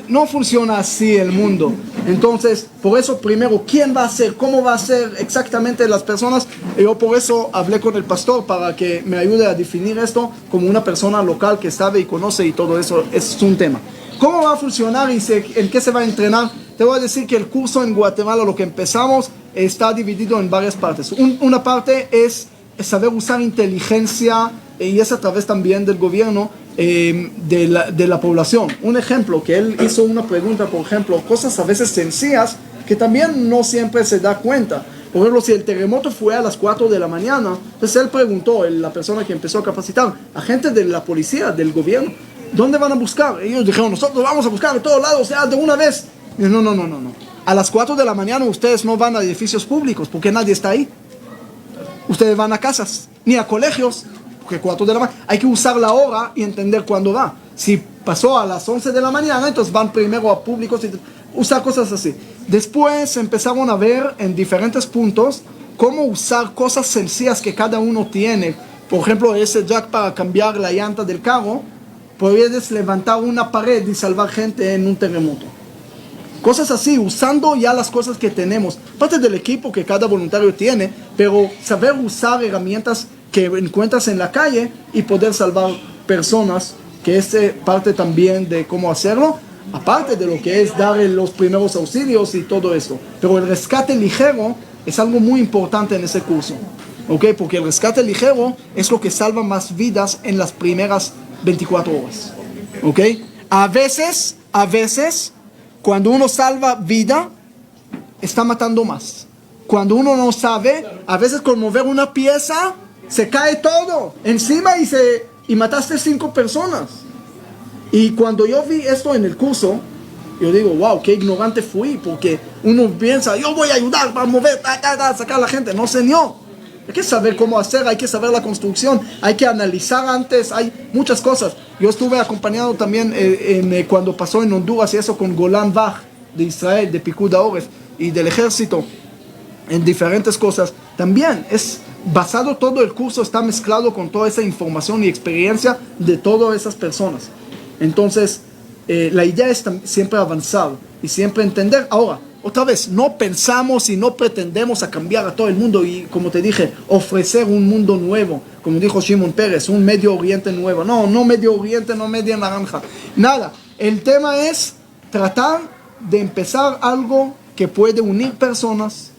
No funciona así el mundo. Entonces, por eso primero, ¿quién va a ser? ¿Cómo va a ser exactamente las personas? Yo por eso hablé con el pastor para que me ayude a definir esto como una persona local que sabe y conoce y todo eso es un tema. ¿Cómo va a funcionar y en qué se va a entrenar? Te voy a decir que el curso en Guatemala, lo que empezamos, está dividido en varias partes. Una parte es saber usar inteligencia y es a través también del gobierno de la población. Un ejemplo, que él hizo una pregunta, por ejemplo, cosas a veces sencillas que también no siempre se da cuenta. Por ejemplo, si el terremoto fue a las 4 de la mañana, entonces él preguntó, la persona que empezó a capacitar, a gente de la policía, del gobierno, ¿dónde van a buscar? Ellos dijeron, nosotros vamos a buscar de todos lados, o sea, de una vez. Y no. A las 4 de la mañana ustedes no van a edificios públicos porque nadie está ahí. Ustedes van a casas, ni a colegios, porque 4 de la mañana. Hay que usar la hora y entender cuándo va. Si pasó a las 11 de la mañana, entonces van primero a públicos y usar cosas así. Después empezaron a ver en diferentes puntos cómo usar cosas sencillas que cada uno tiene. Por ejemplo, ese jack para cambiar la llanta del carro, puedes levantar una pared y salvar gente en un terremoto. Cosas así, usando ya las cosas que tenemos, parte del equipo que cada voluntario tiene, pero saber usar herramientas que encuentras en la calle y poder salvar personas, que es parte también de cómo hacerlo, aparte de lo que es dar los primeros auxilios y todo esto. Pero el rescate ligero es algo muy importante en ese curso, ¿ok? Porque el rescate ligero es lo que salva más vidas en las primeras 24 horas, ¿ok? A veces, cuando uno salva vida, está matando más. Cuando uno no sabe, a veces con mover una pieza, se cae todo encima y mataste 5 personas. Y cuando yo vi esto en el curso, yo digo, wow, qué ignorante fui, porque uno piensa, yo voy a ayudar para mover, sacar a la gente. No, señor. Hay que saber cómo hacer, hay que saber la construcción, hay que analizar antes, hay muchas cosas. Yo estuve acompañado también cuando pasó en Honduras y eso con Golan Vach de Israel, de Picud Aoref y del ejército, en diferentes cosas. También es basado, todo el curso está mezclado con toda esa información y experiencia de todas esas personas. Entonces, la idea es siempre avanzar y siempre entender. Ahora, otra vez, no pensamos y no pretendemos a cambiar a todo el mundo y, como te dije, ofrecer un mundo nuevo, como dijo Shimon Peres, un Medio Oriente nuevo. No Medio Oriente, no media naranja, nada. El tema es tratar de empezar algo que puede unir personas,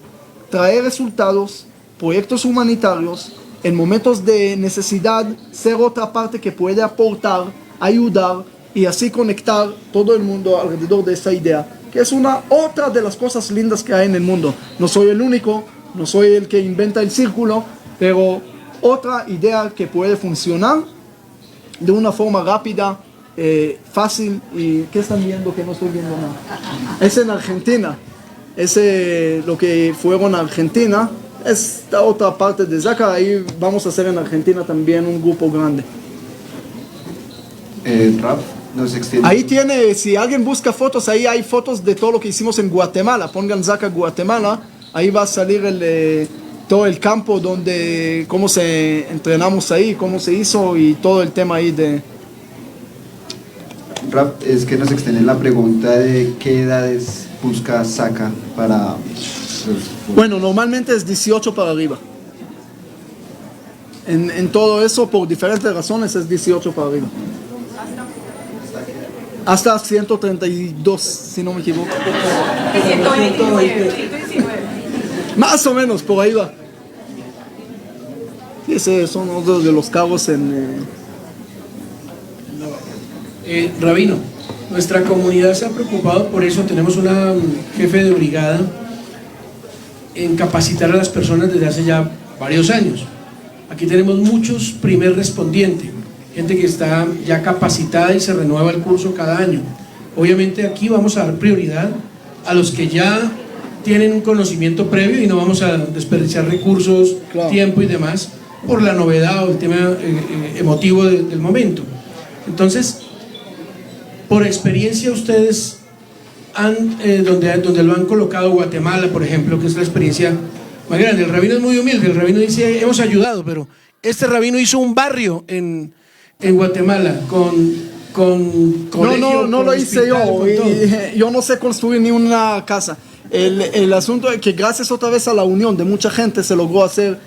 traer resultados, proyectos humanitarios, en momentos de necesidad, ser otra parte que puede aportar, ayudar y así conectar todo el mundo alrededor de esa idea, que es otra de las cosas lindas que hay en el mundo. No soy el único, no soy el que inventa el círculo, pero otra idea que puede funcionar de una forma rápida, fácil. ¿Y qué están viendo que no estoy viendo nada? Es en Argentina, lo que fueron a Argentina, Esta otra parte de Zaka, ahí vamos a hacer en Argentina también un grupo grande. Raf, nos extiende. Ahí tiene, si alguien busca fotos, ahí hay fotos de todo lo que hicimos en Guatemala. Pongan Zaka Guatemala, ahí va a salir todo el campo donde, cómo se entrenamos ahí, cómo se hizo y todo el tema ahí de... Raf, es que nos extiende la pregunta de qué edades busca Zaka para... Bueno, normalmente es 18 para arriba. En todo eso, por diferentes razones, es 18 para arriba. Hasta 132, si no me equivoco. 129. Más o menos, por ahí va. Sí, ese son otros de los cabos en... Rabino, nuestra comunidad se ha preocupado por eso. Tenemos una jefe de brigada en capacitar a las personas desde hace ya varios años. Aquí tenemos muchos primer respondientes, gente que está ya capacitada y se renueva el curso cada año. Obviamente aquí vamos a dar prioridad a los que ya tienen un conocimiento previo y no vamos a desperdiciar recursos, claro, tiempo y demás por la novedad o el tema emotivo del momento. Entonces, por experiencia ustedes han, donde lo han colocado, Guatemala por ejemplo, que es la experiencia más grande. El rabino es muy humilde, el rabino dice hemos ayudado, pero este rabino hizo un barrio en Guatemala con colegio, no con lo hice yo, hospital, con todo. yo no sé construir ni una casa. El asunto es que gracias otra vez a la unión de mucha gente se logró hacer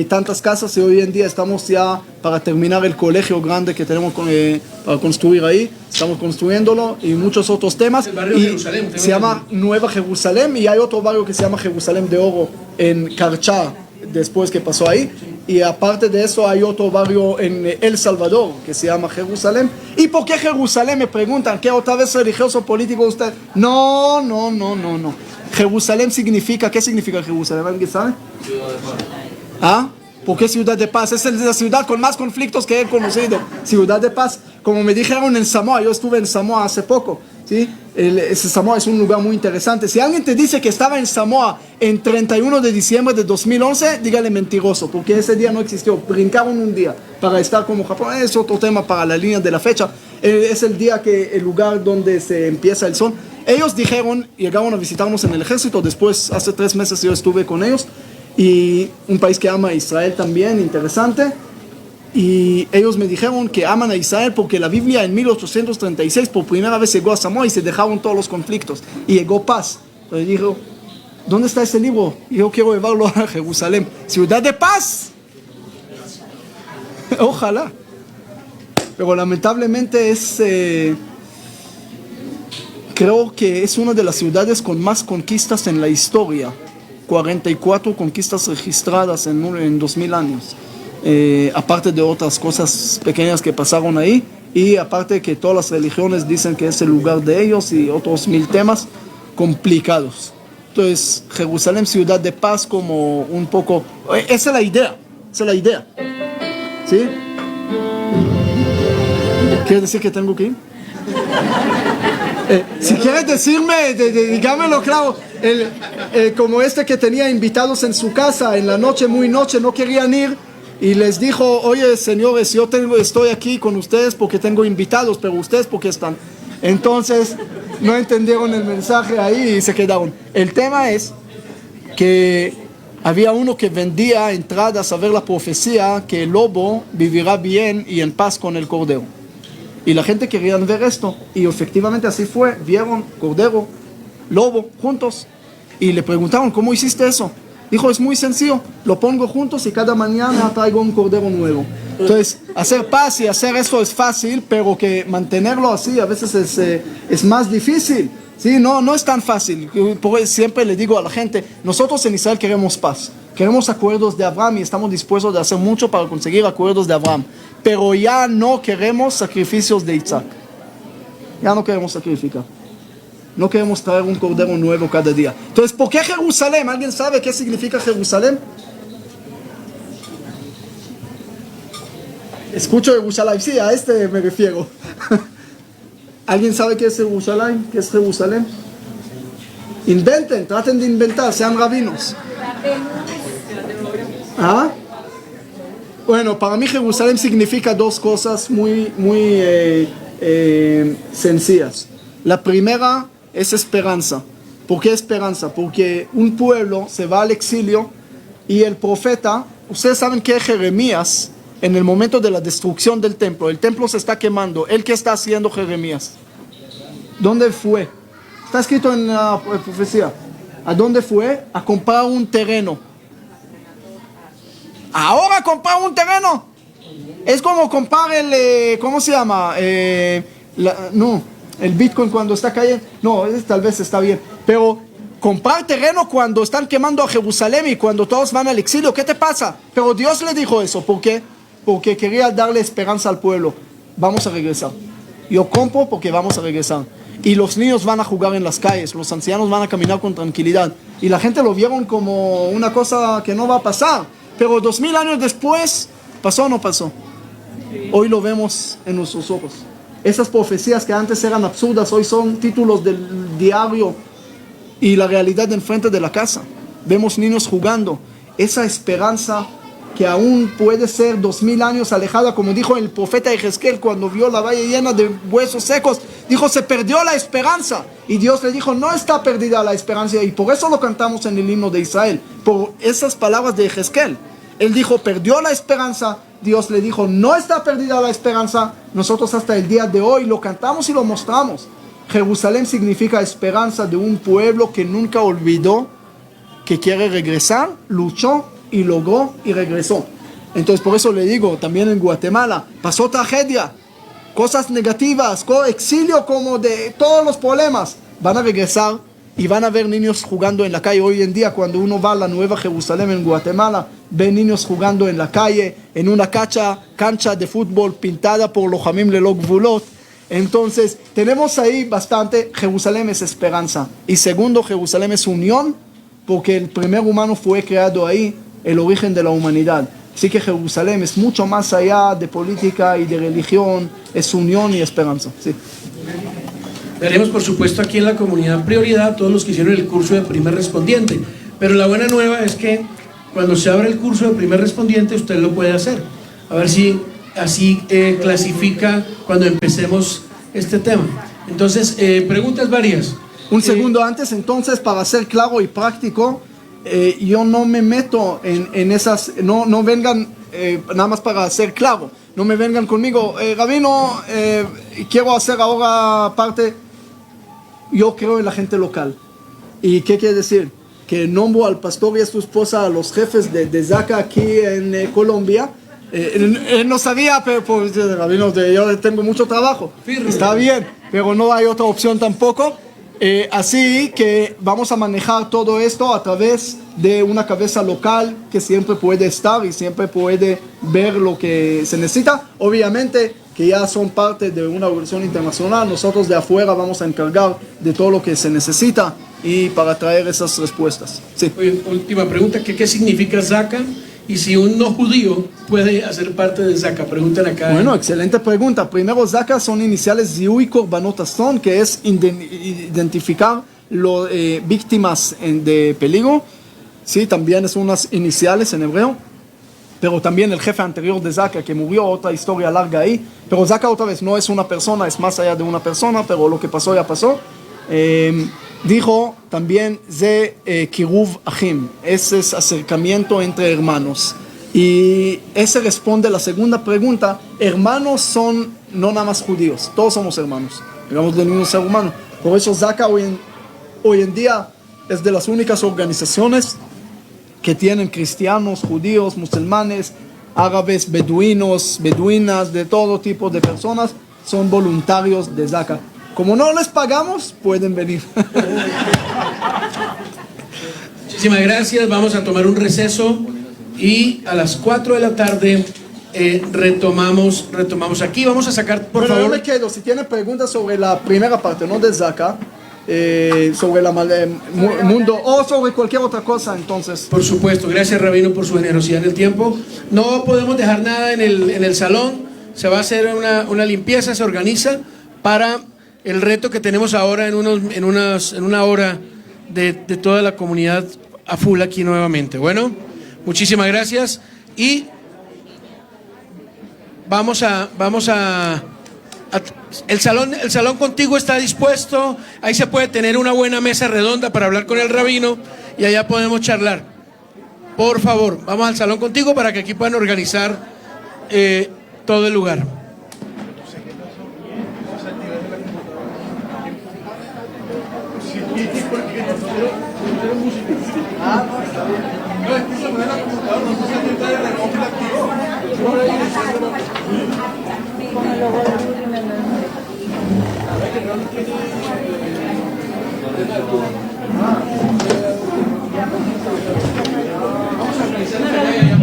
tantas casas y hoy en día estamos ya para terminar el colegio grande que tenemos para construir ahí, estamos construyéndolo y muchos otros temas. El barrio y Jerusalén, se llama Nueva Jerusalén y hay otro barrio que se llama Jerusalén de Oro en Karchá, después que pasó ahí. Y aparte de eso hay otro barrio en El Salvador que se llama Jerusalén. ¿Y por qué Jerusalén? Me preguntan, ¿qué otra vez religioso político usted? No. Jerusalén significa, ¿qué significa Jerusalén? ¿Alguien sabe? ¿Ah? ¿Por qué ciudad de paz? Es la ciudad con más conflictos que he conocido. Ciudad de paz. Como me dijeron en Samoa, yo estuve en Samoa hace poco, ¿sí? Ese Samoa es un lugar muy interesante. Si alguien te dice que estaba en Samoa en 31 de diciembre de 2011, dígale mentiroso, porque ese día no existió. Brincaron un día para estar como Japón. Es otro tema para la línea de la fecha. Es el día el lugar donde se empieza el sol. Ellos dijeron, llegaron a visitarnos en el ejército. Después, hace 3 meses yo estuve con ellos. Y un país que ama a Israel también, interesante. Y ellos me dijeron que aman a Israel porque la Biblia en 1836 por primera vez llegó a Samoa y se dejaron todos los conflictos y llegó paz. Entonces dijo, ¿dónde está ese libro? Yo quiero llevarlo a Jerusalén. Ciudad de paz. Ojalá. Pero lamentablemente creo que es una de las ciudades con más conquistas en la historia. 44 conquistas registradas en 2000 años. Aparte de otras cosas pequeñas que pasaron ahí, y aparte que todas las religiones dicen que es el lugar de ellos y otros 1000 temas complicados. Entonces, Jerusalén, ciudad de paz, como un poco... Esa es la idea, ¿sí? ¿Quiere decir que tengo que ir? Si quieres decirme, dígamelo claro. Como que tenía invitados en su casa en la noche, muy noche, no querían ir y les dijo, oye señores, yo estoy aquí con ustedes porque tengo invitados, pero ustedes porque están. Entonces no entendieron el mensaje ahí y se quedaron. El tema es que había uno que vendía entradas a ver la profecía que el lobo vivirá bien y en paz con el cordero. Y la gente quería ver esto y efectivamente así fue. Vieron cordero, lobo juntos y le preguntaron, ¿cómo hiciste eso? Dijo, es muy sencillo, lo pongo juntos y cada mañana traigo un cordero nuevo. Entonces, hacer paz y hacer eso es fácil, pero que mantenerlo así a veces es más difícil. ¿Sí? No es tan fácil. Siempre le digo a la gente, nosotros en Israel queremos paz, queremos acuerdos de Abraham y estamos dispuestos a hacer mucho para conseguir acuerdos de Abraham, pero ya no queremos sacrificios de Isaac. Ya no queremos sacrificar. No queremos traer un cordero nuevo cada día. Entonces, ¿por qué Jerusalén? ¿Alguien sabe qué significa Jerusalén? Escucho Jerusalén, sí, a me refiero. ¿Alguien sabe qué es Jerusalén? ¿Qué es Jerusalén? Inventen, traten de inventar, sean rabinos. ¿Ah? Bueno, para mí Jerusalén significa dos cosas muy sencillas. La primera es esperanza. ¿Por qué esperanza? Porque un pueblo se va al exilio y el profeta, ustedes saben que Jeremías, en el momento de la destrucción del templo, el templo se está quemando. ¿Él qué está haciendo Jeremías? ¿Dónde fue? Está escrito en la profecía. ¿A dónde fue? A comprar un terreno. ¿Ahora comprar un terreno? Es como comprar el, ¿cómo se llama? No, el Bitcoin cuando está cayendo. No, tal vez está bien. Pero comprar terreno cuando están quemando a Jerusalén y cuando todos van al exilio, ¿qué te pasa? Pero Dios le dijo eso. ¿Por qué? Porque quería darle esperanza al pueblo. Vamos a regresar. Yo compro porque vamos a regresar. Y los niños van a jugar en las calles, los ancianos van a caminar con tranquilidad. Y la gente lo vieron como una cosa que no va a pasar. Pero 2000 años después, ¿pasó o no pasó? Hoy lo vemos en nuestros ojos. Esas profecías que antes eran absurdas, hoy son títulos del diario y la realidad enfrente de la casa. Vemos niños jugando. Esa esperanza que aún puede ser 2000 años alejada, como dijo el profeta Ezequiel cuando vio la valle llena de huesos secos, dijo, se perdió la esperanza. Y Dios le dijo, no está perdida la esperanza. Y por eso lo cantamos en el himno de Israel, por esas palabras de Ezequiel. Él dijo, perdió la esperanza. Dios le dijo, no está perdida la esperanza. Nosotros hasta el día de hoy lo cantamos y lo mostramos. Jerusalén significa esperanza de un pueblo que nunca olvidó, que quiere regresar, luchó y logró y regresó. Entonces por eso le digo, también en Guatemala pasó tragedia, cosas negativas, exilio como de todos los problemas. Van a regresar y van a ver niños jugando en la calle. Hoy en día cuando uno va a la Nueva Jerusalén en Guatemala, ve niños jugando en la calle, en una cancha de fútbol pintada por los Jamim Lelo Gvulot. Entonces tenemos ahí bastante. Jerusalén es esperanza. Y segundo, Jerusalén es unión, porque el primer humano fue creado ahí, el origen de la humanidad. Así que Jerusalén es mucho más allá de política y de religión, es unión y esperanza. Sí. Daremos, por supuesto, aquí en la comunidad prioridad a todos los que hicieron el curso de primer respondiente. Pero la buena nueva es que cuando se abra el curso de primer respondiente, usted lo puede hacer. A ver si así clasifica cuando empecemos este tema. Entonces, preguntas varias. Un segundo antes, entonces, para ser claro y práctico, yo no me meto en esas, no vengan, nada más para ser claro, no me vengan conmigo, Rabino, quiero hacer ahora parte, yo creo en la gente local. ¿Y qué quiere decir? Que nombro al pastor y a su esposa, a los jefes de Zaka aquí en Colombia. Él no sabía, pero pues, Rabino, yo tengo mucho trabajo. Está bien, pero no hay otra opción tampoco. Así que vamos a manejar todo esto a través de una cabeza local que siempre puede estar y siempre puede ver lo que se necesita. Obviamente que ya son parte de una organización internacional, nosotros de afuera vamos a encargar de todo lo que se necesita y para traer esas respuestas. Sí. Oye, última pregunta, ¿qué significa Zaka? Y si un no judío puede hacer parte de Zaka, preguntan acá. Bueno, excelente pregunta. Primero, Zaka son iniciales Zihui Korbanot Ason, que es identificar las víctimas de peligro. Sí, también es unas iniciales en hebreo. Pero también el jefe anterior de Zaka, que murió, otra historia larga ahí. Pero Zaka otra vez no es una persona, es más allá de una persona, pero lo que pasó ya pasó. Dijo también Ze Kiruv Achim, ese es acercamiento entre hermanos. Y ese responde a la segunda pregunta. Hermanos son no nada más judíos, todos somos hermanos, digamos del mismo ser humano. Por eso Zaka hoy en día es de las únicas organizaciones que tienen cristianos, judíos, musulmanes, árabes, beduinos, beduinas, de todo tipo de personas, son voluntarios de Zaka. Como no les pagamos, pueden venir. Muchísimas gracias, vamos a tomar un receso y a las 4 de la tarde retomamos aquí. Vamos a sacar, por favor. Yo me quedo, si tienen preguntas sobre la primera parte, no de Zaka, sobre el mundo o sobre cualquier otra cosa, entonces. Por supuesto, gracias Rabino por su generosidad en el tiempo. No podemos dejar nada en el salón, se va a hacer una limpieza, se organiza para el reto que tenemos ahora en una hora de toda la comunidad a full aquí nuevamente. Bueno, Muchísimas gracias. Y vamos a el salón contiguo está dispuesto. Ahí se puede tener una buena mesa redonda para hablar con el rabino y allá podemos charlar. Por favor, vamos al salón contiguo para que aquí puedan organizar todo el lugar. Vamos a organizar